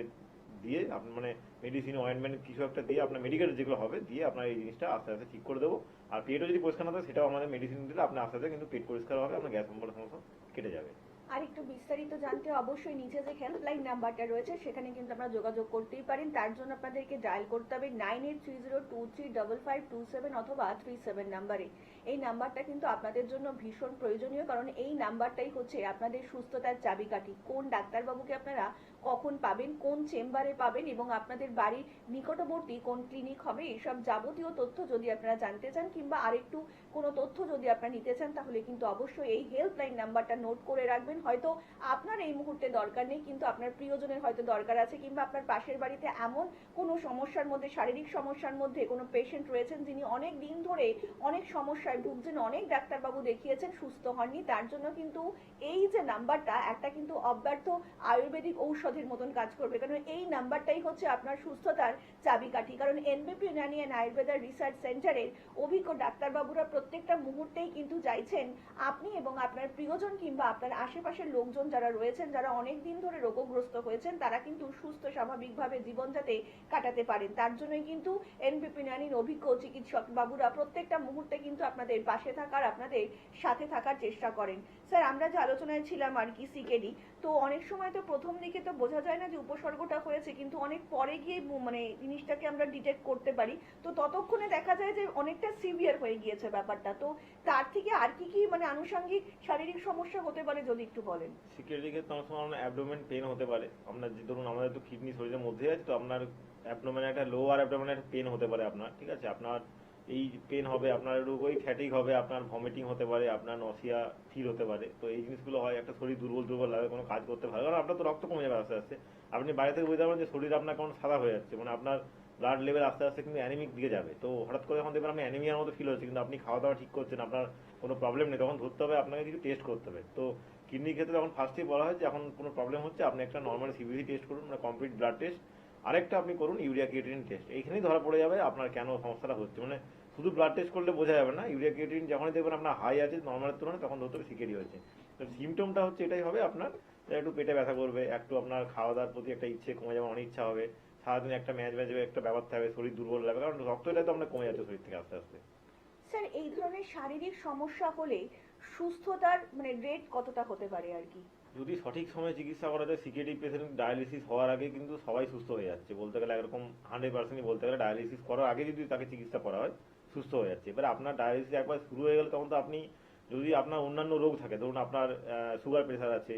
দিয়ে মানে মেডিসিন অয়েন্টমেন্ট কিছু একটা দিয়ে আপনার মেডিকেল যেগুলো হবে দিয়ে আপনার এই জিনিসটা আস্তে আস্তে ঠিক করে দেবো। আর পেটও যদি পরিষ্কার না থাকে সেটাও আমাদের মেডিসিন দিলে আপনার আস্তে আস্তে কিন্তু পেট পরিষ্কার হবে, আপনার গ্যাস অম্বলের সমস্যা কেটে যাবে। আর একটু বিস্তারিত জানতে অবশ্যই নিচে যে হেল্পলাইন নাম্বারটা রয়েছে সেখানে কিন্তু আপনারা যোগাযোগ করতেই পারেন। তার জন্য আপনাদেরকে ডায়াল করতে হবে 9830235527 অথবা 37 নাম্বারে। এই নাম্বারটা কিন্তু আপনাদের জন্য ভীষণ প্রয়োজনীয়, কারণ এই নাম্বারটাই হচ্ছে আপনাদের সুস্থতার চাবিকাঠি। কোন ডাক্তারবাবুকে আপনারা কখন পাবেন, কোন চেম্বারে পাবেন এবং আপনাদের বাড়ির নিকটবর্তী কোন ক্লিনিক হবে, এইসব যাবতীয় তথ্য যদি আপনারা জানতে চান কিংবা আরেকটু কোনো তথ্য যদি আপনারা নিতে চান তাহলে কিন্তু অবশ্যই এই হেল্পলাইন নাম্বারটা নোট করে রাখবেন। হয়তো আপনার এই মুহূর্তে দরকার নেই, কিন্তু আপনার প্রিয়জনের হয়তো দরকার আছে, কিংবা আপনার পাশের বাড়িতে এমন কোনো সমস্যার মধ্যে, শারীরিক সমস্যার মধ্যে কোনো পেশেন্ট রয়েছেন যিনি অনেক দিন ধরে অনেক সমস্যায় ভুগছেন, অনেক ডাক্তারবাবু দেখিয়েছেন, সুস্থ হননি। তার জন্য কিন্তু এই যে নাম্বারটা একটা কিন্তু অব্যর্থ আয়ুর্বেদিক ঔষধের মতন কাজ করবে, কারণ এই নাম্বারটাই হচ্ছে আপনার সুস্থতার চাবিকাঠি। কারণ এনবিপি ইউনানি অ্যান্ড আয়ুর্বেদা রিসার্চ সেন্টারের অভিজ্ঞ ডাক্তারবাবুরা প্রত্যেকটা মুহূর্তেই কিন্তু চাইছেন আপনি এবং আপনার প্রিয়জন কিংবা আপনার আশেপাশের লোকজন যারা রয়েছেন, যারা অনেক দিন ধরে রোগগ্রস্ত হয়েছেন, তারা কিন্তু সুস্থ স্বাভাবিকভাবে জীবন যাতে কাটাতে পারেন। তার জন্যই কিন্তু এনবিপি ইউনানির অভিজ্ঞ চিকিৎসক বাবুরা প্রত্যেকটা মুহূর্তে কিন্তু আপনাদের পাশে থাকার, আপনাদের সাথে থাকার চেষ্টা করেন। স্যার আমরা যে আলোচনায় ছিলাম আর কি সিকেডি, তো অনেক সময় তো প্রথম দিকে তো বোঝা যায় না যে উপসর্গটা হয়েছে, কিন্তু অনেক পরে গিয়ে মানে জিনিসটাকে আমরা ডিটেক্ট করতে পারি। তো ততক্ষণে দেখা যায় যে অনেকটা সিভিয়ার হয়ে গিয়েছে ব্যাপারটা। তো তার থেকে আর কি কি মানে আনুষঙ্গিক শারীরিক সমস্যা হতে পারে যদি একটু বলেন। সিকিউরিটি ক্ষেত্রে অনেক সময় আপনার অ্যাবডোমেন পেন হতে পারে। আপনার যে ধরুন আমাদের তো কিডনি শরীরের মধ্যে আছে, তো আপনার অ্যাবডোমেনে একটা লোয়ার অ্যাবডোমেনে একটা পেন হতে পারে আপনার, ঠিক আছে। আপনার এই পেন হবে, আপনার একটু ওই ফ্যাটিক হবে, আপনার ভমিটিং হতে পারে, আপনার নসিয়া ফিল হতে পারে। তো এই জিনিসগুলো হয়, একটা শরীর দুর্বল লাগে, কোনো কাজ করতে ভালো, কারণ আপনার তো রক্ত কমে যাবে আস্তে আস্তে। আপনি বাইরে থেকে বুঝতে পারবেন যে শরীর আপনার কেমন সাদা হয়ে যাচ্ছে, মানে আপনার ব্লাড লেভেল আস্তে আস্তে কিন্তু অ্যানিমিক দিকে যাবে। তো হঠাৎ করে যখন দেখবেন আপনি অ্যানিমিয়ার মতো ফিল হচ্ছে, কিন্তু আপনি খাওয়া দাওয়া ঠিক করছেন, আপনার কোনো প্রবলেম নেই, তখন ধরতে হবে আপনাকে কিছু টেস্ট করতে হবে। তো কিডনির ক্ষেত্রে তখন ফার্স্টেই বলা হয় যে এখন কোনো প্রবলেম হচ্ছে, আপনি একটা নর্মাল সিবিসি টেস্ট করুন, মানে কমপ্লিট ব্লাড টেস্ট। আরেকটা আপনি করুন ইউরিয়া ক্রিয়েটিনিন টেস্ট, এইখানেই ধরা পড়ে যাবে আপনার কেন সমস্যাটা হচ্ছে। মানে শুধু ব্লাড টেস্ট করলে বোঝা যাবে না, ইউরিয়া ক্রিয়েটিনিন যখনই দেখবেন আপনার হাই আছে নর্মালের তুলনায়, তখন ধরতে হবে সিকেডি হয়েছে। তো সিমটমটা হচ্ছে এটাই হবে আপনার, যে একটু পেটে ব্যথা করবে, একটু আপনার খাওয়া দাওয়ার প্রতি একটা ইচ্ছে কমে যাবে, অনিচ্ছা হবে, সারাদিন একটা ম্যাচ একটা ব্যাপার থাকবে, শরীর দুর্বল লাগবে, কারণ রক্তটা তো আপনার কমে যাচ্ছে শরীর থেকে আস্তে আস্তে। স্যার এই ধরনের শারীরিক সমস্যা হলে সুস্থতার মানে রেট কতটা হতে পারে আর কি? যদি সঠিক সময়ে চিকিৎসা করা যায়, সিকেডি পেশেন্ট ডায়ালিসিস হওয়ার আগে কিন্তু সবাই সুস্থ হয়ে যাচ্ছে বলতে গেলে, এরকম 100%ই বলতে গেলে ডায়ালিসিস করার আগে যদি তাকে চিকিৎসা করা হয় সুস্থ হয়ে যাচ্ছে। এবার আপনার ডায়ালিসিস একবার শুরু হয়ে গেলে তখন তো আপনি, যদি আপনার অন্যান্য রোগ থাকে, ধরুন আপনার সুগার প্রেশার আছে,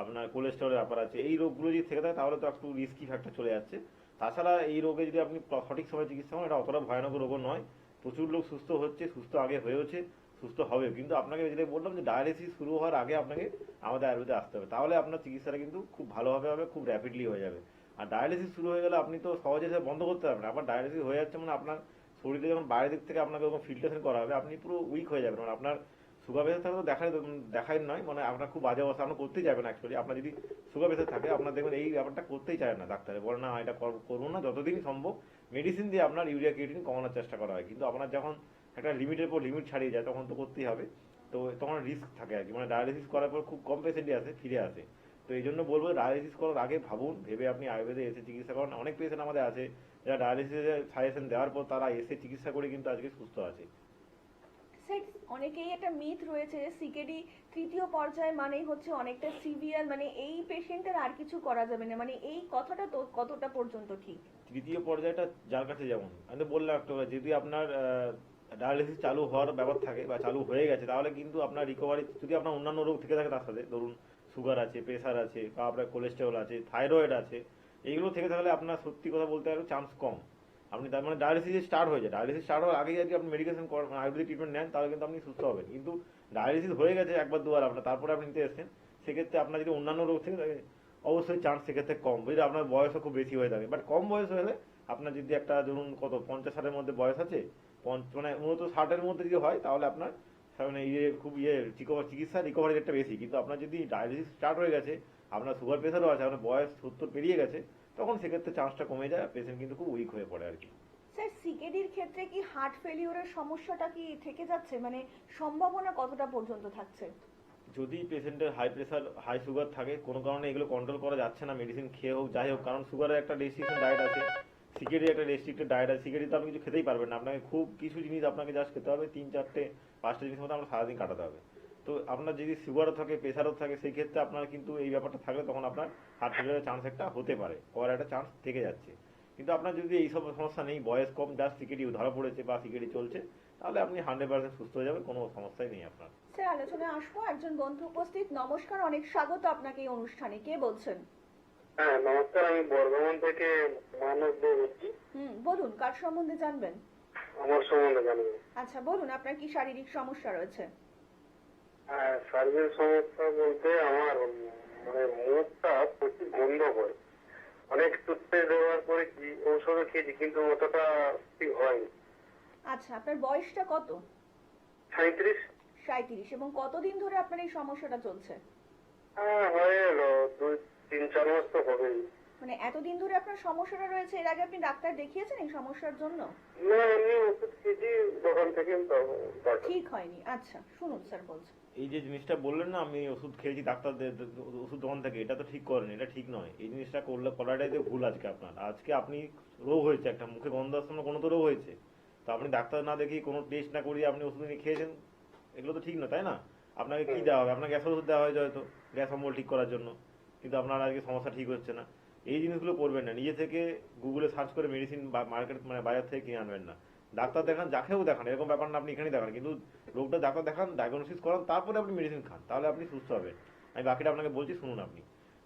আপনার কোলেস্টেরলের ব্যাপার আছে, এই রোগগুলো যদি থেকে থাকে তাহলে তো একটু রিস্কি ফ্যাক্টর চলে যাচ্ছে। তাছাড়া এই রোগে যদি আপনি সঠিক সময়ে চিকিৎসা করেন, এটা অতটা ভয়ানক রোগও নয়, প্রচুর লোক সুস্থ হচ্ছে, সুস্থ আগে হয়েছে, সুস্থ হবে। কিন্তু আপনাকে যেটা বললাম যে ডায়ালিসিস শুরু হওয়ার আগে আপনাকে আমাদের আয়ুর্বেদে আসতে হবে, তাহলে আপনার চিকিৎসাটা কিন্তু খুব ভালোভাবে হবে, খুব র্যাপিডলি হয়ে যাবে। আর ডায়ালিসিস শুরু হয়ে গেলে আপনি তো সহজে সেটা বন্ধ করতে পারবেন না। আবার ডায়ালিসিস হয়ে যাচ্ছে মানে আপনার শরীরে যখন বাইরের দিক থেকে আপনাকে যখন ফিল্ট্রেশন করা হবে, আপনি পুরো উইক হয়ে যাবেন। মানে আপনার সুগার প্রেশার থাকলে তো দেখাই নয়, মানে আপনার খুব বাজে অবস্থা, আপনার করতেই যাবেন অ্যাকচুয়ালি। আপনার যদি সুগার প্রেশার থাকে, আপনার দেখবেন এই ব্যাপারটা করতেই চায় না ডাক্তারে, বলে না এটা করবো না, যতদিন সম্ভব মেডিসিন দিয়ে আপনার ইউরিয়া ক্রিয়েটিনিন কমানোর চেষ্টা করা হয়। কিন্তু আপনার যখন একটা লিমিটের পর লিমিট ছাড়িয়ে যায় তখন তো করতেই হবে, তো তখন রিস্ক থাকে আর কি। মানে ডায়ালিসিস করার পর খুব কম পেশেন্টই আসে, ফিরে আসে। তো এই জন্য বলবো ডায়ালিসিস করার আগে ভাবুন, ভেবে আপনি আয়ুর্বেদে এসে চিকিৎসা করেন। অনেক পেশেন্ট আমাদের আছে যারা ডায়ালিসিসের সাজেশন দেওয়ার পর তারা এসে চিকিৎসা করে কিন্তু আজকে সুস্থ আছে। স্যার অনেকেই একটা মিথ রয়েছে যে সিকেডি তৃতীয় পর্যায়ে মানেই হচ্ছে অনেকটা সিভিয়ার, মানে এই পেশেন্টের আর কিছু করা যাবে না, মানে এই কথাটা তো কতটা পর্যন্ত ঠিক? তৃতীয় পর্যায়টা যার কাছে, যেমন আমি তো বললাম একটু, যদি আপনার ডায়ালিসিস চালু হওয়ার ব্যাপার থাকে বা চালু হয়ে গেছে, তাহলে কিন্তু আপনার রিকভারি, যদি আপনার অন্যান্য রোগ থেকে থাকে তার সাথে, ধরুন সুগার আছে, প্রেশার আছে, বা আপনার কোলেস্টেরল আছে, থাইরয়েড আছে, এইগুলো থেকে থাকলে আপনার সত্যি কথা বলতে গেলে চান্স কম। আপনি তার মানে ডায়ালিসিস স্টার্ট হয়ে যায়, ডায়ালিসিস স্টার্ট হওয়ার আগে যদি আপনি মেডিকেশন করেন, আয়ুর্বেদিক ট্রিটমেন্ট নেন, তাহলে কিন্তু আপনি সুস্থ হবেন। কিন্তু ডায়ালিসিস হয়ে গেছে একবার দুবার আপনার, তারপরে আপনি নিতে এসেছেন, সেক্ষেত্রে আপনার যদি অন্যান্য রোগ থেকে থাকে অবশ্যই চান্স সেক্ষেত্রে কম, বুঝলে আপনার বয়সও খুব বেশি হয়ে থাকে। বাট কম বয়স হলে আপনার যদি একটা ধরুন কত 50-60-এর মধ্যে বয়স আছে, মানে মূলত 60-এর মধ্যে যদি হয়, তাহলে আপনার মানে খুব চিকিৎসা রিকভারি রেটটা বেশি। কিন্তু আপনার যদি ডায়ালিসিস স্টার্ট হয়ে গেছে, আপনার সুগার প্রেশারও আছে, আপনার বয়স 70 পেরিয়ে গেছে, তখন সেক্ষেত্রে চান্সটা কমে যায়, পেশেন্ট কিন্তু খুব উইক হয়ে পড়ে আর কি। স্যার সিকেডির ক্ষেত্রে কি হার্ট ফেলিওরের সমস্যাটা কি থেকে যাচ্ছে, মানে সম্ভাবনা কতটা পর্যন্ত থাকছে? যদি পেশেন্টের হাই প্রেশার হাই সুগার থাকে, কোনো কারণে এগুলো কন্ট্রোল করা যাচ্ছে না, মেডিসিন খেয়ে হোক যাই হোক, কারণ সুগারের একটা রেস্ট্রিকশন ডায়েট আছে, সিকেডি একটা রেস্ট্রিক্টেড ডায়েট আছে, সিকেডি তো আপনি কিছু খেতেই পারবেন না, আপনাকে খুব কিছু জিনিস আপনাকে জাস্ট খেতে হবে, 3-4-5টা জিনিস মতো আপনার সারাদিন কাটাতে হবে। তো আপনার যদি সুগারও থাকে, প্রেশারও থাকে, সেই ক্ষেত্রে আপনার কিন্তু এই ব্যাপারটা থাকলে তখন আপনার হার্ট ফেলিওরের চান্স একটা হতে পারে, হওয়ার একটা চান্স থেকে যাচ্ছে। কিন্তু আপনার যদি এইসব সমস্যা নেই, বয়স কম, জাস্ট সিকেডি ধরা পড়েছে বা সিকেডি চলছে, তাহলে আপনি 100% সুস্থ হয়ে যাবেন, কোনো সমস্যাই নেই আপনার। স্যার আলোচনায় আসবো, একজন বন্ধু উপস্থিত। নমস্কার, অনেক স্বাগত আপনাকে এই অনুষ্ঠানে। কে বলছেন? হ্যাঁ নমস্কার, আমি বর্ধমান থেকে মানব বলছি। বলুন, কার সম্বন্ধে জানবেন? আমার সম্বন্ধে জানবেন? আচ্ছা বলুন, আপনার কি শারীরিক সমস্যা রয়েছে? হ্যাঁ, শারীরিক সমস্যা বলতে আমার মানে মুখটা প্রচুর গন্ধ হয়, অনেক টুথপেস্ট ব্যবহার করেছি, ঔষধও খেয়েছি, কিন্তু অতটা ঠিক হয়নি। আচ্ছা, আপনার বয়সটা কত? 37। 37। এবং কতদিন ধরে আপনার এই সমস্যাটা চলছে? হ্যাঁ হয়ে গেল 2-3-4 মাস তো হবেই। মানে এতদিন ধরে আপনার সমস্যাটা রয়েছে, এর আগে আপনি ডাক্তার দেখিয়েছেন এই সমস্যার জন্য? না, আমি ওষুধ খেয়েছি দোকান থেকে, ঠিক হয়নি। আচ্ছা শুনুন স্যার বলছেন। এই যে জিনিসটা বললেন না, আমি ওষুধ খেয়েছি ডাক্তারদের ওষুধ দোকান থেকে, এটা তো ঠিক করেন, এটা ঠিক নয়। এই জিনিসটা করাটাই তো ভুল। আজকে আপনার আপনি রোগ হয়েছে, একটা মুখে গন্ধ আসছে, কোনো তো রোগ হয়েছে, তো আপনি ডাক্তার না দেখিয়ে কোনো টেস্ট না করিয়ে আপনি ওষুধ নিয়ে খেয়েছেন, এগুলো তো ঠিক নয়, তাই না? আপনাকে কি দেওয়া হবে? আপনাকে গ্যাসের ওষুধ দেওয়া হয়েছে হয়তো, গ্যাস অম্বল ঠিক করার জন্য, কিন্তু আপনার আজকে সমস্যা ঠিক হচ্ছে না। এই জিনিসগুলো করবেন না, নিজে থেকে গুগলে সার্চ করে মেডিসিন বা মার্কেট মানে বাজার থেকে কিনে আনবেন না। ডাক্তার দেখান, যাকেও দেখান, এরকম ব্যাপার না আপনি এখানেই দেখান, কিন্তু রোগটা ডাক্তার দেখান, ডায়াগনোসিস করান, তারপরে আপনি মেডিসিন খান, তাহলে আপনি সুস্থ হবেন। আমি বাকিটা আপনাকে বলছি, শুনুন। আপনি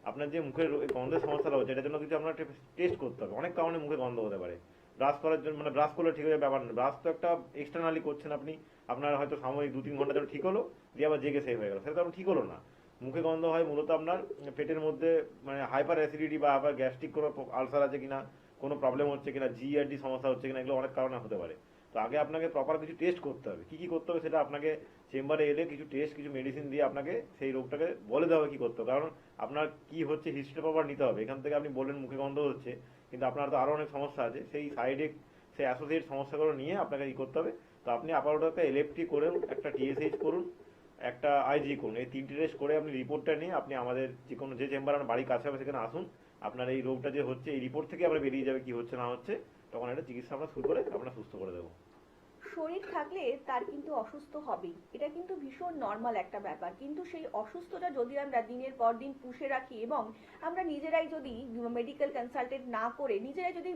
আপনার যে মুখের গন্ধের সমস্যাটা হচ্ছে, এটার জন্য কিছু আপনার টেস্ট করতে হবে। অনেক কারণে মুখে গন্ধ হতে পারে। ব্রাশ করার জন্য, মানে ব্রাশ করলে ঠিক হয়ে ব্যাপার না, ব্রাশ তো একটা এক্সটার্নালি করছেন আপনি, আপনার হয়তো সাময়িক 2-3 ঘন্টার জন্য ঠিক হলো, দিয়ে আবার জেগে সেই হয়ে গেল, সেটা তো আপনার ঠিক হলো না। মুখে গন্ধ হয় মূলত আপনার পেটের মধ্যে মানে হাইপার অ্যাসিডিটি বা আবার গ্যাস্ট্রিক কোনো আলসার আছে কিনা, কোনো প্রবলেম হচ্ছে কিনা, জিআরডি সমস্যা হচ্ছে কিনা, এগুলো অনেক কারণে হতে পারে। তো আগে আপনাকে প্রপার কিছু টেস্ট করতে হবে। কি কি করতে হবে সেটা আপনাকে চেম্বারে এলে কিছু টেস্ট, কিছু মেডিসিন দিয়ে আপনাকে সেই রোগটাকে বলে দেওয়া হবে কি করতে হবে। কারণ আপনার কি হচ্ছে হিস্ট্রি প্রপার নিতে হবে। এখান থেকে আপনি বললেন মুখে গন্ধ হচ্ছে, কিন্তু আপনার তো আরও অনেক সমস্যা আছে, সেই সাইডে সেই অ্যাসোসিয়েট সমস্যাগুলো নিয়ে আপনাকে ই করতে হবে। তো আপনি আপাতত একটা এলএফটি করুন, একটা টিএসএইচ করুন, একটা আইজি করুন, এই 3টি টেস্ট করে আপনি রিপোর্টটা নিয়ে আপনি আমাদের যে কোনো যে চেম্বার আমার বাড়ির কাছে হবে সেখানে আসুন। আপনার এই রোগটা যে হচ্ছে এই রিপোর্ট থেকে আমরা বেরিয়ে যাবে কি হচ্ছে না হচ্ছে, তখন একটা চিকিৎসা আমরা শুরু করে আমরা সুস্থ করে দেবো। শরীর থাকলে তার কিন্তু অসুস্থ হবেই, এটা কিন্তু ভীষণ নর্মাল একটা ব্যাপার। কিন্তু সেই অসুস্থতা যদি আমরা দিনের পর দিন পুষে রাখি এবং আমরা নিজেরাই যদি মেডিকেল কনসালটেন্ট না করে নিজেরাই যদি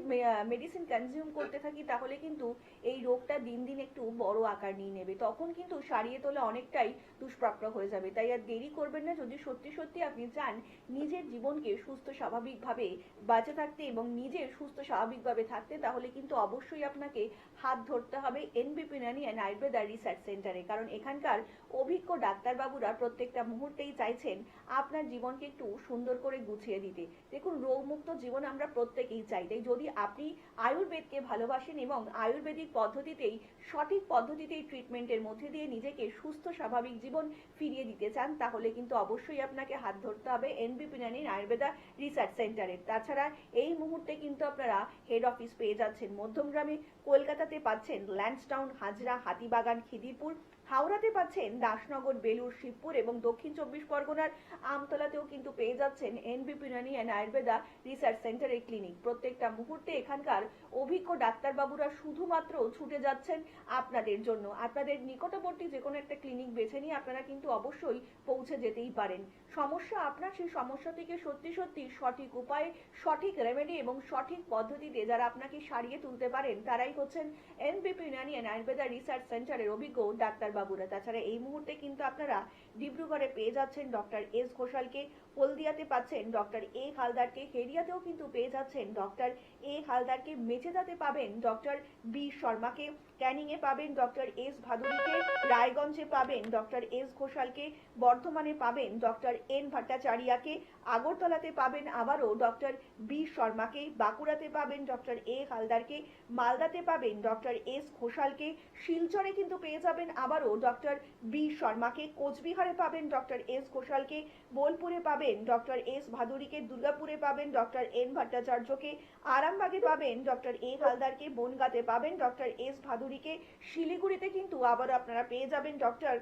মেডিসিন কনজিউম করতে থাকি, তাহলে কিন্তু এই রোগটা দিন দিন একটু বড় আকার নিয়ে নেবে, তখন কিন্তু সারিয়ে তোলা অনেকটাই দুষ্প্রাপ্য হয়ে যাবে। তাই আর দেরি করবেন না। যদি সত্যি সত্যি আপনি চান নিজের জীবনকে সুস্থ স্বাভাবিকভাবে বাঁচে থাকতে এবং নিজের সুস্থ স্বাভাবিকভাবে থাকতে, তাহলে কিন্তু অবশ্যই আপনাকে হাত ধরতে হবে এনবিপি ইউনানি অ্যান্ড আয়ুর্বেদা রিসার্চ সেন্টারে। কারণ এখানকার অভিজ্ঞ ডাক্তারবাবুরা প্রত্যেকটা মুহূর্তেই চাইছেন আপনার জীবনকে একটু সুন্দর করে গুছিয়ে দিতে। দেখুন, রোগমুক্ত জীবন আমরা প্রত্যেকেই চাই। তাই যদি আপনি আয়ুর্বেদকে ভালোবাসেন এবং আয়ুর্বেদিক পদ্ধতিতেই সঠিক পদ্ধতিতেই ট্রিটমেন্টের মধ্যে দিয়ে নিজেকে সুস্থ স্বাভাবিক জীবন ফিরিয়ে দিতে চান, তাহলে কিন্তু অবশ্যই আপনাকে হাত ধরতে হবে এনবিপি ইউনানি আয়ুর্বেদা রিসার্চ সেন্টারে। তাছাড়া এই মুহূর্তে কিন্তু আপনারা হেড অফিস পেয়ে যাচ্ছেন মধ্যমগ্রামে, কলকাতাতে পাচ্ছেন ল্যান্সডাউন, হাজরা, হাতিবাগান, খিদিরপুর, হাওড়াতে পাচ্ছেন দাসনগর, বেলুর, শিবপুর এবং দক্ষিণ 24 পরগনার আমতলাতেও কিন্তু পেয়ে যাচ্ছেন এনবিপি ইউনানি অ্যান্ড আয়ুর্বেদা রিসার্চ সেন্টারের ক্লিনিক। প্রত্যেকটা মুহূর্তে এখানকার অভিজ্ঞ ডাক্তারবাবুরা শুধুমাত্র ছুটে যাচ্ছেন আপনাদের জন্য। আপনাদের নিকটবর্তী যে কোনো একটা ক্লিনিক বেছে নিয়ে আপনারা কিন্তু অবশ্যই পৌঁছে যেতেই পারেন। সমস্যা আপনার, সেই সমস্যা থেকে সত্যি সত্যি সঠিক উপায়ে, সঠিক রেমেডি এবং সঠিক পদ্ধতিতে যারা আপনাকে সারিয়ে তুলতে পারেন, তারাই হচ্ছেন এনবিপি ইউনানি অ্যান্ড আয়ুর্বেদা রিসার্চ সেন্টারের অভিজ্ঞ ডাক্তারবাবুরা। তাছাড়া এই মুহূর্তে কিন্তু আপনারা ডিব্রুগড়ে পেয়ে যাচ্ছেন ডক্টর এস ঘোষালকে, হলদিয়াতে পাচ্ছেন ডক্টর এ হালদারকে, হেরিয়াতেও কিন্তু পেয়ে যাচ্ছেন ডক্টর এ হালদারকে, মেচেদাতে পাবেন ডক্টর বি শর্মাকে, ক্যানিংয়ে পাবেন ডক্টর এস ভাদুরীকে, রায়গঞ্জে পাবেন ডক্টর এস ঘোষালকে, বর্ধমানে পাবেন ডক্টর এন ভট্টাচার্যাকে, আগরতলাতে পাবেন আবারও ডক্টর বি শর্মাকে, বাঁকুড়াতে পাবেন ডক্টর এ হালদারকে, মালদাতে পাবেন ডক্টর এস ঘোষালকে, শিলচরে কিন্তু পেয়ে যাবেন আবারও ডক্টর বি শর্মাকে, কোচবিহারে পাবেন ডক্টর এস ঘোষালকে, বোলপুরে পাবেন ডক্টর এস ভাদুরীকে, দুর্গাপুরে পাবেন ডক্টর এন ভট্টাচার্যকে, আরামবাগে পাবেন ডক্টর এ হালদারকে, বনগাঁতে পাবেন ডক্টর এস ভাদুরীকে, শিলিগুড়িতে কিন্তু আবারও আপনারা পেয়ে যাবেন ডক্টর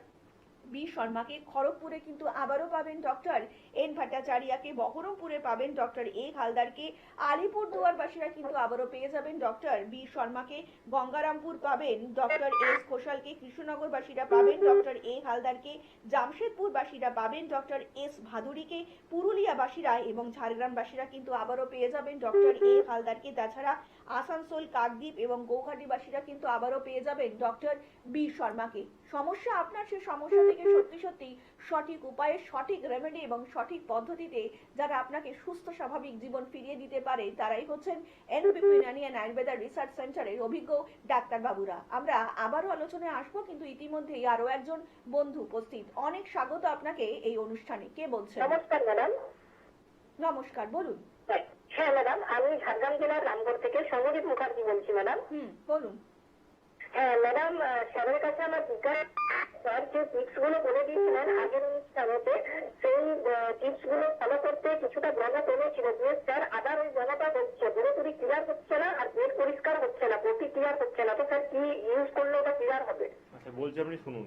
বি শর্মাকে, খড়গপুরে কিন্তু আবারও পাবেন ডক্টর এন ভট্টাচার্যাকে, বহরমপুরে পাবেন ডক্টর এ হালদারকে, আলিপুরদুয়ারবাসীরা কিন্তু আবারও পেয়ে যাবেন ডক্টর বি শর্মাকে, গঙ্গারামপুর পাবেন ডক্টর এস ঘোষালকে, কৃষ্ণনগরবাসীরা পাবেন ডক্টর এ হালদারকে, জামশেদপুরবাসীরা পাবেন ডক্টর এস ভাদুরীকে, পুরুলিয়াবাসীরা এবং ঝাড়গ্রামবাসীরা কিন্তু আবারও পেয়ে যাবেন ডক্টর এ হালদারকে। তাছাড়া আসানসোল, কাকদ্বীপ এবং গৌহাটিবাসীরা কিন্তু আবারও পেয়ে যাবেন ডক্টর বি শর্মাকে। সমস্যা আপনার, সেই সমস্যা থেকে সত্যি সত্যি সঠিক উপায়ে, সঠিক রেমেডি এবং সঠিক পদ্ধতিতে যারা আপনাকে সুস্থ স্বাভাবিক জীবন ফিরিয়ে দিতে পারে, তারাই হচ্ছেন এনবিপি ইউনানি অ্যান্ড আয়ুর্বেদা রিসার্চ সেন্টারের অভিজ্ঞ ডাক্তারবাবুরা। আমরা আবারও আলোচনায় আসবো, কিন্তু ইতিমধ্যেই আরো একজন বন্ধু উপস্থিত। অনেক স্বাগত আপনাকে এই অনুষ্ঠানে। কে বলছেন? নমস্কার ম্যাডাম। নমস্কার, বলুন। হ্যাঁ ম্যাডাম, আমি ঝাড়গ্রাম জেলার রামগড় থেকে সৌম্যদীপ মুখার্জি বলছি ম্যাডাম। বলুন। হ্যাঁ ম্যাডাম, স্যারের কাছে আমার স্যার যে টিপস গুলো বলে দিয়েছিলেন আগের অনুষ্ঠানেতে, সেই টিপস গুলো ফলো করতে কিছুটা ব্রণ কমেছিল। যে স্যার আবার ওই ব্রণটা হচ্ছে, পুরোপুরি ক্লিয়ার হচ্ছে না, আর পেট পরিষ্কার হচ্ছে না, পটি ক্লিয়ার হচ্ছে না। তো স্যার কি ইউজ করলে ওটা ক্লিয়ার হবে? আচ্ছা, বলছি আপনি শুনুন।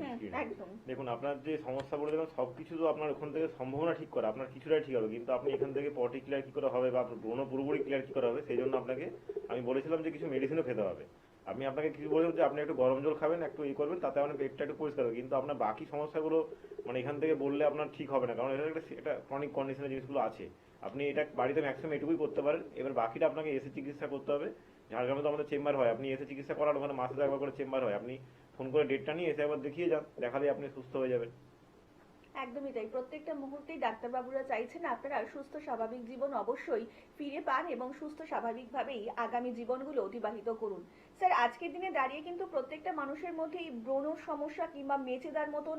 দেখুন, আপনার যে সমস্যা বলে দেখুন, সবকিছু তো আপনার ওখান থেকে সম্ভাবনা ঠিক করা, আপনার কিছুটাই ঠিক হবে, কিন্তু আপনি এখান থেকে পটি ক্লিয়ার কি করে হবে বা আপনার ব্রণ পুরোপুরি ক্লিয়ার কি করে হবে, সেই জন্য আপনাকে আমি বলেছিলাম যে কিছু মেডিসিনও খেতে হবে। আমি আপনাকে কিছু বললাম যে আপনি একটু গরম জল খাবেন, একটু ই করবেন, তাতে আপনার পেটটা একটু পরিষ্কার হবে। কিন্তু আপনার বাকি সমস্যাগুলো মানে এখান থেকে বললে আপনার ঠিক হবে না, কারণ এটা একটা ক্রনিক কন্ডিশনের জিনিসগুলো আছে। আপনি এটা বাড়িতে ম্যাক্সিমাম এটুকুই করতে পারেন। এবার বাকিটা আপনাকে এসে চিকিৎসা করতে হবে। ঝাড়গ্রামে তো আমাদের চেম্বার হয়, আপনি এসে চিকিৎসা করার ওখানে মাসে একবার করে চেম্বার হয়, আপনি ফোন করে ডেটটা নিয়ে এসে একবার দেখিয়ে যান, দেখালে আপনি সুস্থ হয়ে যাবেন। একদমই তাই। প্রত্যেকটা মুহূর্তেই ডাক্তারবাবুরা চাইছেন আপনারা সুস্থ স্বাভাবিক জীবন অবশ্যই ফিরে পান এবং সুস্থ স্বাভাবিকভাবেই আগামী জীবনগুলো অতিবাহিত করুন। স্যার, আজকের দিনে দাঁড়িয়ে কিন্তু প্রত্যেকটা মানুষের মধ্যেই ব্রণ সমস্যা কিংবা মেচেদার মতন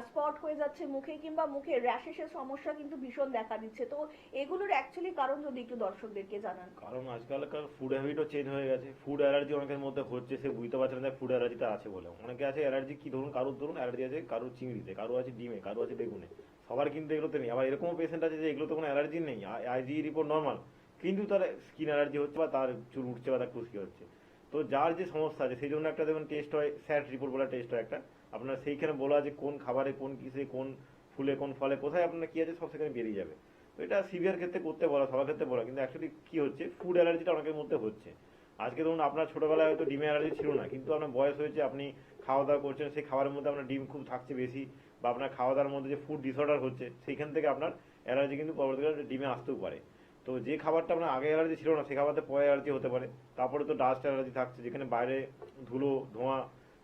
স্পট হয়ে যাচ্ছে মুখে, কিংবা মুখে র্যাশেসের সমস্যা কিন্তু ভীষণ দেখা দিচ্ছে। তো এগুলোর অ্যাকচুয়ালি কারণ যদি একটু দর্শকদেরকে জানান। কারণ আজকালকার ফুড হ্যাবিটও চেঞ্জ হয়ে গেছে। ফুড অ্যালার্জি অনেকের মধ্যে হচ্ছে, সে বুঝতে পারছে না ফুড অ্যালার্জিটা আছে বলে। অনেকে আছে অ্যালার্জি কি, ধরুন কারোর অ্যালার্জি আছে কারোর চিংড়িতে, কারো আছে ডিমে, কারো আছে বেগুনে, সবার কিন্তু এগুলোতে নেই। আবার এরকমও পেশেন্ট আছে যে এগুলো তো কোনো অ্যালার্জি নেই, আইজি রিপোর্ট নর্মাল, কিন্তু তার স্কিন অ্যালার্জি হচ্ছে বা তার চুল উঠছে বা তার খুশকি হচ্ছে। তো যার যে সমস্যা আছে সেই জন্য একটা দেখবেন টেস্ট হয়, স্যাট রিপোর্ট বলে টেস্ট হয় একটা, আপনার সেইখানে বলা আছে কোন খাবারে কোন কিসে কোন ফুলে কোন ফলে কোথায় আপনার কি আছে সব সেখানে বেরিয়ে যাবে। তো এটা সিভিয়ার ক্ষেত্রে করতে বলা, সবার ক্ষেত্রে বলা, কিন্তু অ্যাকচুয়ালি কি হচ্ছে ফুড অ্যালার্জিটা অনেকের মধ্যে হচ্ছে। আজকে ধরুন আপনার ছোটবেলায় হয়তো ডিমের অ্যালার্জি ছিল না, কিন্তু আপনার বয়স হয়েছে, আপনি খাওয়া দাওয়া করছেন, সেই খাবারের মধ্যে আপনার ডিম খুব থাকছে বেশি, বা আপনার খাওয়া দাওয়ার মধ্যে যে ফুড ডিসঅর্ডার হচ্ছে সেইখান থেকে আপনার অ্যালার্জি কিন্তু পরবর্তীকালে ডিমে আসতেও পারে। তো যে খাবারটা আপনার আগে অ্যালার্জি ছিল না সেই খাবারতে পরে অ্যালার্জি হতে পারে। তারপরে তো ডাস্ট অ্যালার্জি থাকছে, যেখানে বাইরে ধুলো ধোঁয়া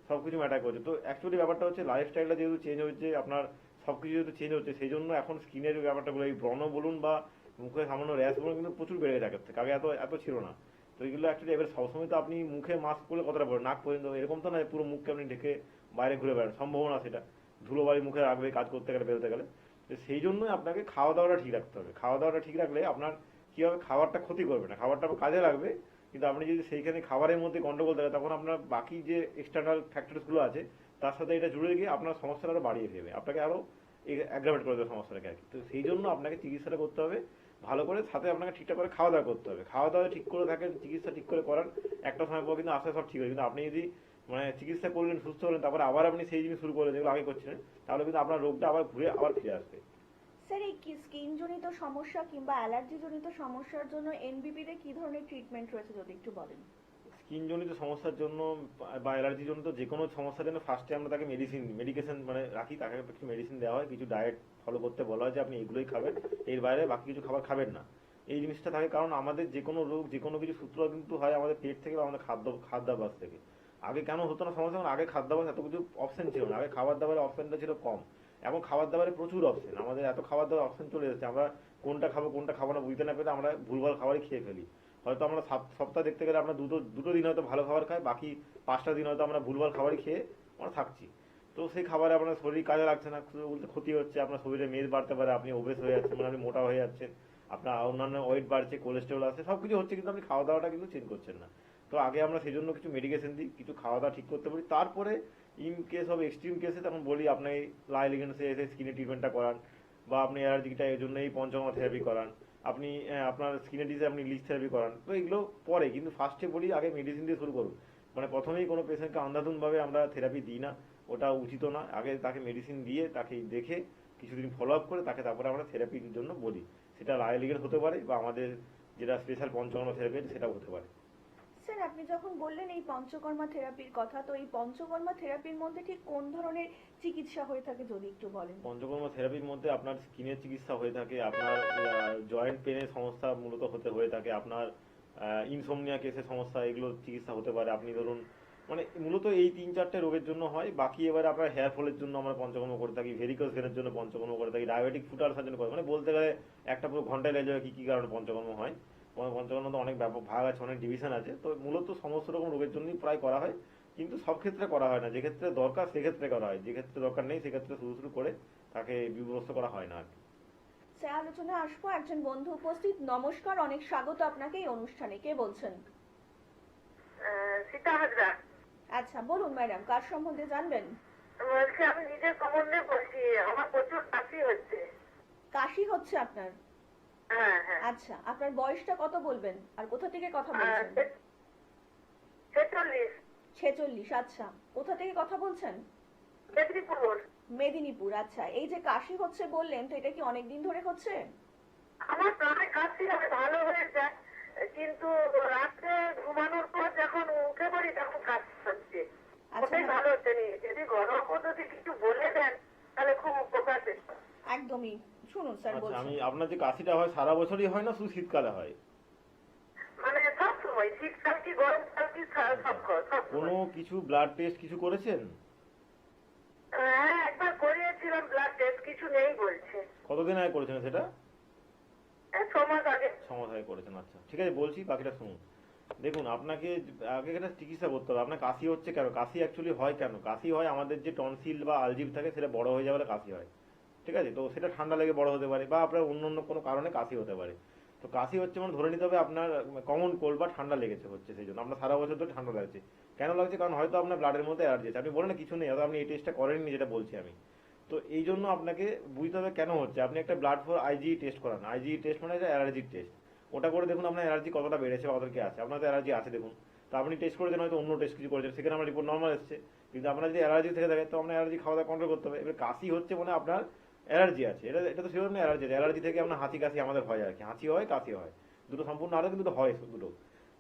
সব কিছু ম্যাটার করছে। তো অ্যাকচুয়ালি ব্যাপারটা হচ্ছে লাইফস্টাইলটা যেহেতু চেঞ্জ হচ্ছে, আপনার সব কিছু যেহেতু চেঞ্জ হচ্ছে, সেই জন্য এখন স্কিনের ব্যাপারটাগুলো এই ব্রণ বলুন বা মুখে সামান্য র্যাশ বলুন কিন্তু প্রচুর বেড়ে গেছে আগের থেকে, আগে এত এত ছিল না। তো এগুলো অ্যাকচুয়ালি এবার সবসময় তো আপনি মুখে মাস্ক পরলে কতটা পড়ে নাক পর্যন্ত, এরকম তো নয় পুরো মুখকে আপনি ঢেকে বাইরে ঘুরে বেড়ান, সম্ভব না সেটা, ধুলো বাড়ি মুখে রাখবে কাজ করতে গেলে বেরোতে গেলে। তো সেই জন্যই আপনাকে খাওয়া দাওয়াটা ঠিক রাখতে হবে। খাওয়া দাওয়াটা ঠিক রাখলে আপনার কি হবে, খাবারটা ক্ষতি করবে না, খাবারটা কাজে লাগবে, কিন্তু আপনি যদি সেইখানে খাবারের মধ্যে গন্ডগোল থাকে তখন আপনার বাকি যে এক্সটার্নাল ফ্যাক্টরসগুলো আছে তার সাথে এটা জুড়ে গিয়ে আপনার সমস্যাটা আরো বাড়িয়ে ফেলবে, আপনাকে আরো অ্যাগ্রাভেট করে দেবে সমস্যাটাকে আর কি। তো সেই জন্য আপনাকে চিকিৎসাটা করতে হবে ভালো করে, সাথে আপনাকে ঠিকঠাক করে খাওয়া দাওয়া করতে হবে। খাওয়া দাওয়া ঠিক করে থাকেন, চিকিৎসা ঠিক করে করান, একটা সময় পর কিন্তু আস্তে সব ঠিক হবে। কিন্তু আপনি যদি মানে চিকিৎসা করলেন, সুস্থ হলেন, তারপরে আবার আপনি সেই জিনিস শুরু করলেন যেগুলো আগে করছিলেন, তাহলে কিন্তু আপনার রোগটা আবার ঘুরে আবার ফিরে আসবে। স্যার এই স্কিন জনিত সমস্যা কিংবা অ্যালার্জি জনিত সমস্যার জন্য এনবিপি তে কি ধরনের ট্রিটমেন্ট রয়েছে যদি একটু বলেন। স্কিন জনিত সমস্যার জন্য বা অ্যালার্জি জনিত যে কোনো সমস্যার জন্য ফার্স্টে আমরা তাকে মেডিকেশন মানে রাখি, তাকে কিছু মেডিসিন দেওয়া হয়, কিছু ডায়েট ফলো করতে বলা হয় যে আপনি এগুলোই খাবেন, এর বাইরে বাকি কিছু খাবার খাবেন না, এই জিনিসটা থাকে। কারণ আমাদের যে কোনো রোগ যে কোনো কিছু সূত্র কিন্তু হয় আমাদের পেট থেকে বা আমাদের খাদ্যাভ্যাস থেকে। আগে কেন হতো না সমস্যা, আগে খাদ্যাভ্যাস এত কিছু অপশন ছিল না, আগে খাবার দাবারের অপশনটা ছিল কম, এখন খাবার দাবারে প্রচুর অপশন, আমাদের এত খাবার দাবার অপশন চলে এসেছে, আমরা কোনটা খাবো কোনটা খাবো না বুঝতে না পেরে আমরা ভুলভাল খাবারই খেয়ে ফেলি। হয়তো আমরা সপ্তাহ দেখতে গেলে আমরা দুটো দিন হয়তো ভালো খাবার খাই, বাকি 5টা দিন হয়তো আমরা ভুলভাল খাবারই খেয়ে আমরা থাকছি। তো সেই খাবারে আপনার শরীর কাজে লাগছে না, উল্টো ক্ষতি হচ্ছে, আপনার শরীরে মেদ বাড়তে পারে, আপনি ওবেস হয়ে যাচ্ছেন, মানে আপনি মোটা হয়ে যাচ্ছেন, আপনার অন্যান্য ওয়েট বাড়ছে, কোলেস্টেরল আছে, সব কিছু হচ্ছে, কিন্তু আপনি খাওয়া দাওয়াটা কিন্তু চেঞ্জ করছেন না। তো আগে আমরা সেই জন্য কিছু মেডিকেশন দিই, কিছু খাওয়া দাওয়া ঠিক করতে পারি, তারপরে ইন কেস অফ এক্সট্রিম কেসে তখন বলি আপনি লাই লিগেন্সে এসে স্কিনের ট্রিটমেন্টটা করান, বা আপনি অ্যালার্জিটা এর জন্য এই পঞ্চকর্মা থেরাপি করান, আপনি আপনার স্কিনের ডিজে আপনি লিচ থেরাপি করান। তো এগুলো পরে, কিন্তু ফার্স্টে বলি আগে মেডিসিন দিয়ে শুরু করুন। মানে প্রথমেই কোনো পেশেন্টকে আন্ধাধুনভাবে আমরা থেরাপি দিই না, ওটা উচিত না। আগে তাকে মেডিসিন দিয়ে তাকে দেখে কিছুদিন ফলো আপ করে তাকে তারপরে আমরা থেরাপির জন্য বলি, সেটা লাই লিগেন্স হতে পারে বা আমাদের যেটা স্পেশাল পঞ্চকর্মা থেরাপি আছে সেটাও হতে পারে। স্যার আপনি যখন বললেন এই পঞ্চকর্মা থেরাপির কথা, তো এই পঞ্চকর্মা থেরাপির মধ্যে ঠিক কোন ধরনের চিকিৎসা হয়ে থাকে যদি একটু বলেন। পঞ্চকর্মা থেরাপির মধ্যে আপনার স্কিনের চিকিৎসা হয়ে থাকে, আপনার জয়েন্ট পেনের সমস্যা মূলত হয়ে থাকে, আপনার ইনসোমনিয়া কেসের সমস্যা এগুলো চিকিৎসা হতে পারে। আপনি ধরুন মানে মূলত এই 3-4টে রোগের জন্য হয়, বাকি এবারে আপনার হেয়ার ফলের জন্য আমরা পঞ্চকর্ম করে থাকি, ভেরিকোজ ভেনের জন্য পঞ্চকর্ম করে থাকি, ডায়াবেটিক ফুট আলসার জন্য করে, মানে বলতে গেলে একটা পুরো ঘন্টায় লেগে যাবে কি কারণে পঞ্চকর্ম হয়। পঞ্চকর্ম তো অনেক ব্যাপক ভাগ আছে, অনেক ডিভিশন আছে, তো মূলত সমস্ত রকম রোগের জন্যই প্রায় করা হয়, কিন্তু সব ক্ষেত্রে করা হয় না, যে ক্ষেত্রে দরকার সেক্ষেত্রে করা হয়, যে ক্ষেত্রে দরকার নেই সেক্ষেত্রে শুরু করে তাকে বিব্রস্ত করা হয় না আর কি। স্যার আলোচনা আসবো, একজন বন্ধু উপস্থিত। নমস্কার, অনেক স্বাগত আপনাকে এই অনুষ্ঠানে। কে বলছেন? সীতা হাজরা। আচ্ছা বলুন ম্যাডাম, কার সম্বন্ধে জানবেন? বলছি আমি নিজের সম্বন্ধে বলছি, আমার প্রচুর কাশি হচ্ছে। কাশি হচ্ছে আপনার? হ্যাঁ হ্যাঁ। আচ্ছা আপনার বয়সটা কত বলবেন আর কোথা থেকে কথা বলছেন? 46। 46। আচ্ছা কোথা থেকে কথা বলছেন? মেদিনীপুর। মেদিনীপুর। আচ্ছা এই যে কাশি হচ্ছে বললেন, তো এটা কি অনেক দিন ধরে হচ্ছে? আমার প্রায় কাশি ভালো হয়ে যায়, কিন্তু রাত্রে ঘুমানোর পর যখন উঠে পড়ি তখন কাশি হচ্ছে, ওটাই ভালো হচ্ছে নি। যদি ঘরোয়া পদ্ধতি কিছু বলে দেন তাহলে খুব উপকার পেত। একদমই। শুনুন স্যার আচ্ছা, বলছি, আমি আপনার যে কাশিটা হয় সারা বছরই হয় না শুধু শীতকালে হয়? মানে সব সময়, শীতকাল কি গরমকাল কি সব কোনো কিছু ব্লাড টেস্ট কিছু করেছেন? হ্যাঁ একবার করিয়েছিলাম ব্লাড টেস্ট, কিছু নেই বলছে। কতদিন আগে করেছেন সেটা? 6 মাস আগে। 6 মাস আগে করেছেন। আচ্ছা ঠিক আছে, বলছি বাকিটা শুনুন। দেখুন আপনাকে আগে একটা চিকিৎসা করতে হবে। আপনার কাশি হচ্ছে কেন, কাশি অ্যাকচুয়ালি হয় কেন? কাশি হয় আমাদের যে টনসিল বা আলজিভ থাকে সেটা বড় হয়ে যাওয়ার কাশি হয়, ঠিক আছে? তো সেটা ঠান্ডা লেগে বড় হতে পারে বা আপনার অন্য কোনো কারণে কাশি হতে পারে। তো কাশি হচ্ছে মানে ধরে নিতে হবে আপনার কমন কোল্ড বা ঠান্ডা লেগেছে হচ্ছে, সেই জন্য আপনার সারা বছর ধরে ঠান্ডা লাগছে। কেন লাগছে? কারণ হয়তো আপনার ব্লাডের মধ্যে অ্যালার্জি আছে, আপনি বলেন না কিছু নেই, হয়তো আপনি এই টেস্টটা করেননি যেটা বলছি আমি। তো এই জন্য আপনাকে বুঝতে হবে কেন হচ্ছে। আপনি একটা ব্লাড ফর আইজি টেস্ট করান, আইজি টেস্ট মানে এটা অ্যালার্জির টেস্ট। ওটা করে দেখুন আপনার অ্যালার্জি কতটা বেড়েছে বা কতটা কি আছে। আপনার তো অ্যালার্জি আছে দেখুন, তো আপনি টেস্ট করেছেন, হয়তো অন্য টেস্ট কিছু করেছেন, সেখানে আমার রিপোর্ট নর্মাল এসছে, কিন্তু আপনার যদি অ্যালার্জি থেকে থাকে তো আপনার অ্যালার্জি খাওয়া দাওয়া কন্ট্রোল করতে হবে। এবার কাশি হচ্ছে মানে আপনার অ্যালার্জি আছে, এটা তো সেরকম অ্যালার্জি আছে। অ্যালার্জি থেকে আপনার হাঁচি কাশি আমাদের হয় আর কি, হাঁচি হয় কাশি হয়, দুটো সম্পূর্ণ আলাদা কিন্তু হয় দুটো।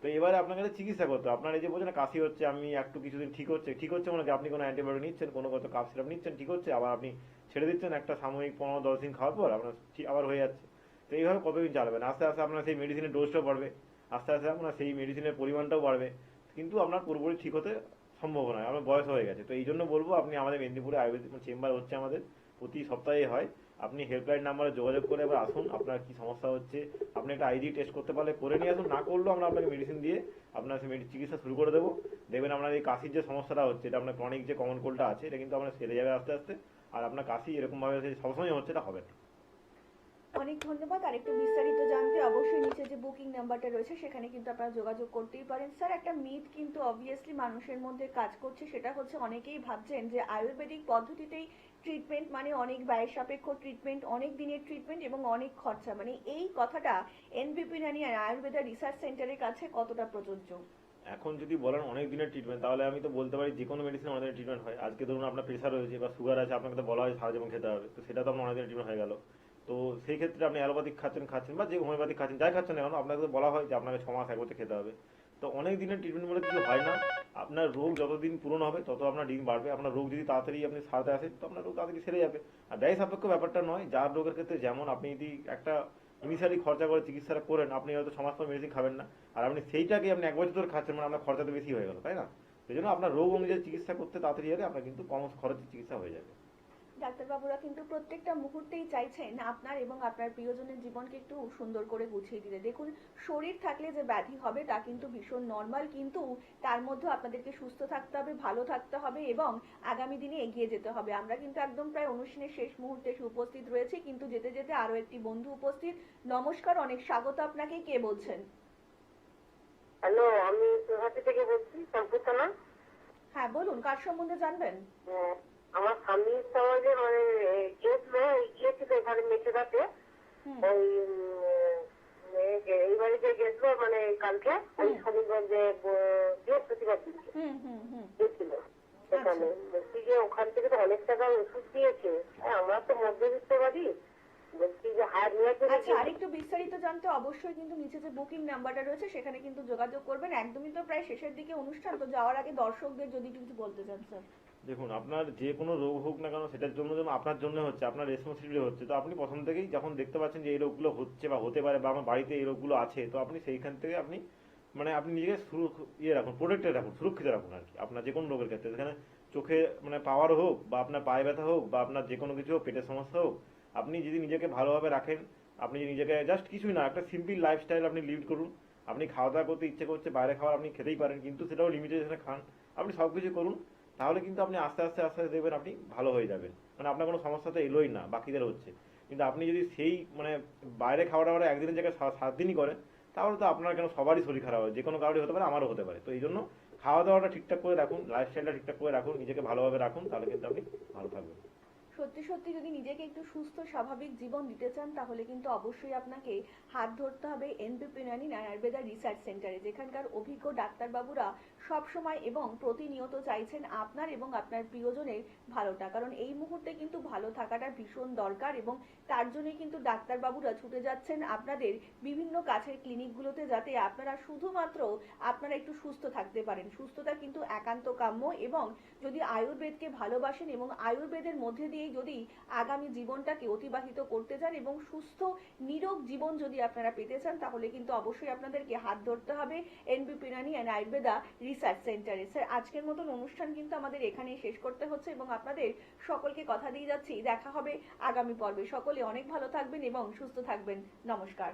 তো এবারে আপনাকে চিকিৎসা করতে হবে। আপনার এই যে বলছেন না কাশি হচ্ছে, আমি একটু কিছুদিন ঠিক হচ্ছে মানে কি আপনি কোনো অ্যান্টিবায়োটিক নিচ্ছেন, কোনো কত কাপ সিরাপ নিচ্ছেন, ঠিক হচ্ছে, আবার আপনি ছেড়ে দিচ্ছেন, একটা সাময়িক 15-10 দিন খাওয়ার পর আপনার ঠিক আবার হয়ে যাচ্ছে। তো এইভাবে কতদিন চালাবেন? আস্তে আস্তে আপনার সেই মেডিসিনের ডোজটাও বাড়বে, আস্তে আস্তে আপনার সেই মেডিসিনের পরিমাণটাও বাড়বে, কিন্তু আপনার পুরোপুরি ঠিক হতে সম্ভব নয়, আপনার বয়স হয়ে গেছে। তো এই জন্য বলবো আপনি আমাদের মেদিনীপুরে আয়ুর্বেদিক চেম্বার হচ্ছে আমাদের, প্রতি সপ্তাহে হয়। আপনি হেল্পলাইন নাম্বারে যোগাযোগ করে এবার আসুন, আপনার কি সমস্যা হচ্ছে আপনি একটা আইডি টেস্ট করতে পারলে করে নিয়ে আসুন, না করলেও আমরা আপনাকে মেডিসিন দিয়ে আপনার সেই চিকিৎসা শুরু করে দেবো। দেখবেন আপনার এই কাশির যে সমস্যাটা হচ্ছে, এটা আপনার ক্রনিক যে কমন কোল্ডটা আছে, এটা কিন্তু আপনার সেরে যাবে আস্তে আস্তে, আর আপনার কাশি এরকমভাবে সবসময় হচ্ছে এটা হবে না। অনেক ধন্যবাদ। আর একটু বিস্তারিত জানতে অবশ্যই নিচে যে বুকিং নাম্বারটা রয়েছে সেখানে কিন্তু আপনারা যোগাযোগ করতেই পারেন। স্যার, একটা মিথ কিন্তু অবভিয়াসলি মানুষের মধ্যে কাজ করছে, সেটা হচ্ছে অনেকেই ভাবছেন যে আয়ুর্বেদিক পদ্ধতিতেই ট্রিটমেন্ট মানে অনেক ব্যয় সাপেক্ষ ট্রিটমেন্ট, অনেক দিনের ট্রিটমেন্ট এবং অনেক খরচা, মানে এই কথাটা এনবিপি ইউনানি আয়ুর্বেদা রিসার্চ সেন্টারের কাছে কতটা প্রযোজ্য? এখন যদি বলেন অনেক দিনের ট্রিটমেন্ট, তাহলে আমি তো বলতে পারি যে কোনো মেডিসিন অনেক দিনের ট্রিটমেন্ট হয়। আজকে ধরুন আপনার প্রেশার রয়েছে বা সুগার আছে, আপনাকে তো বলা হয় সারা জীবন খেতে হবে, তো সেটা তো আপনার অনেক দিনের ট্রিটমেন্ট হয়ে গেল। তো সেই ক্ষেত্রে আপনি অ্যালোপ্যাথিক খাচ্ছেন বা যে হোমিওপ্যাথিক খাচ্ছেন, যাই খাচ্ছেন না কেন, আপনাকে তো বলা হয় যে আপনাকে 6 মাস এক বছর খেতে হবে। তো অনেক দিনের ট্রিটমেন্ট বলে কিছু হয় না। আপনার রোগ যতদিন পূরণ হবে তত আপনার দিন বাড়বে। আপনার রোগ যদি তাড়াতাড়ি আপনি সারতে আসেন তো আপনার রোগ তাড়াতাড়ি সেরে যাবে। আর ব্যয় সাপেক্ষ ব্যাপারটা নয়, যার রোগের ক্ষেত্রে যেমন আপনি যদি একটা ইনিশিয়ালি খরচা করে চিকিৎসাটা করেন, আপনি হয়তো 6 মাস পর মেডিসিন খাবেন না, আর আপনি সেইটাকে আপনি 1 বছর ধরে খাচ্ছেন, মানে আপনার খরচা তো বেশি হয়ে গেল, তাই না? সেই জন্য আপনার রোগ অনুযায়ী চিকিৎসা করতে তাড়াতাড়ি হলে আপনার কিন্তু কম খরচে চিকিৎসা হয়ে যাবে। ডাক্তারবাবুরা কিন্তু প্রত্যেকটা মুহূর্তেই চাইছেন আপনার এবং আপনার প্রিয়জনের জীবনকে একটু সুন্দর করে গুছিয়ে দিতে। দেখুন, শরীর থাকলে যে ব্যাধি হবে তা কিন্তু ভীষণ নর্মাল, কিন্তু তার মধ্যে আপনাদেরকে সুস্থ থাকতে হবে, ভালো থাকতে হবে এবং আগামী দিনে এগিয়ে যেতে হবে। আমরা কিন্তু একদম প্রায় অনুষ্ঠানের শেষ মুহূর্তে এসে উপস্থিত রয়েছি, কিন্তু যেতে যেতে আরো একটি বন্ধু উপস্থিত। নমস্কার, অনেক স্বাগত আপনাকে। কে বলছেন? হ্যালো, আমি সুহাটি থেকে বলছি, সংকীর্তনা। হ্যাঁ বলুন, কার সম্বন্ধে জানবেন? আমার স্বামীর সমাজে মানে গিয়েছিল এখানে মেচেদাতে, ওই এইবারে যে গেছিল মানে কালকে ওই শনিগঞ্জে বৃহস্পতিবার দিন গেছিল সেখানে। বলছি যে ওখান থেকে তো অনেক টাকা ওষুধ দিয়েছে, আমরা তো মধ্যবিত্ত বাড়ি, বলছি যে আচ্ছা, আরেকটু বিস্তারিত জানতে অবশ্যই কিন্তু নিচে যে বুকিং নাম্বারটা রয়েছে সেখানে কিন্তু যোগাযোগ করবেন। একদমই তো প্রায় শেষের দিকে অনুষ্ঠান, তো যাওয়ার আগে দর্শকদের যদি কিছু বলতে চান স্যার। দেখুন, আপনার যে কোনো রোগ হোক না কেন, সেটার জন্য যেন আপনার জন্য হচ্ছে, আপনার রেসপন্সিবিলিটি হচ্ছে। তো আপনি প্রথম থেকেই যখন দেখতে পাচ্ছেন যে এই রোগগুলো হচ্ছে বা হতে পারে বা আমার বাড়িতে এই রোগগুলো আছে, তো আপনি সেইখান থেকে আপনি মানে আপনি নিজেকে রাখুন, প্রোটেক্টেড রাখুন, সুরক্ষিত রাখুন আর কি। আপনার যে কোনো রোগের ক্ষেত্রে, সেখানে চোখে মানে পাওয়ার হোক বা আপনার পায়ে ব্যথা হোক বা আপনার যে কোনো কিছু হোক, পেটের সমস্যা হোক, আপনি যদি নিজেকে ভালোভাবে রাখেন, আপনি নিজেকে জাস্ট কিছুই না, একটা সিম্পল লাইফস্টাইল আপনি লিড করুন। আপনি খাওয়া দাওয়া করতে ইচ্ছে করছে, বাইরে খাওয়ার আপনি খেতেই পারেন, কিন্তু সেটাও লিমিটেশনে খান। আপনি সব কিছু করুন, তাহলে কিন্তু আপনি আস্তে আস্তে আস্তে আস্তে দেখবেন আপনি ভালো হয়ে যাবেন। মানে আপনার কোনো সমস্যা তো এলোই না, বাকিদের হচ্ছে। কিন্তু আপনি যদি সেই মানে বাইরে খাওয়া দাওয়া একদিনের জায়গায় 7 দিনই করেন, তাহলে তো আপনার কেন সবারই শরীর খারাপ হয়, যে কোনো কারণে হতে পারে, আমারও হতে পারে। তো এই জন্য খাওয়া দাওয়াটা ঠিকঠাক করে রাখুন, লাইফস্টাইলটা ঠিকঠাক করে রাখুন, নিজেকে ভালোভাবে রাখুন, তাহলে কিন্তু আপনি ভালো থাকবেন। সত্যি সত্যি যদি নিজেকে একটু সুস্থ স্বাভাবিক জীবন দিতে চান, তাহলে কিন্তু অবশ্যই আপনাকে হাত ধরতে হবে এনবিপি ইউনানি আয়ুর্বেদা রিসার্চ সেন্টারে, যেখানকার অভিজ্ঞ ডাক্তারবাবুরা সব সময় এবং প্রতিনিয়ত চাইছেন আপনার এবং আপনার প্রিয়জনের ভালোটা। কারণ এই মুহূর্তে কিন্তু ভালো থাকাটা ভীষণ দরকার, এবং তার জন্যই কিন্তু ডাক্তারবাবুরা ছুটে যাচ্ছেন আপনাদের বিভিন্ন কাছের ক্লিনিকগুলোতে, যাতে আপনারা শুধুমাত্র আপনারা একটু সুস্থ থাকতে পারেন। সুস্থতা কিন্তু একান্ত কাম্য, এবং যদি আয়ুর্বেদকে ভালোবাসেন এবং আয়ুর্বেদের মধ্যে দিয়ে যদি আগামী জীবনটাকে অতিবাহিত করতে চান এবং সুস্থ নিরোগ জীবন যদি আপনারা পেতে চান, তাহলে কিন্তু অবশ্যই আপনাদেরকে হাত ধরতে হবে এনবিপি ইউনানি আয়ুর্বেদা রিসার্চ সেন্টারে। স্যার, আজকের মতন অনুষ্ঠান কিন্তু আমাদের এখানেই শেষ করতে হচ্ছে, এবং আপনাদের সকলকে কথা দিয়ে যাচ্ছি দেখা হবে আগামী পর্বে। সকলে অনেক ভালো থাকবেন এবং সুস্থ থাকবেন। নমস্কার।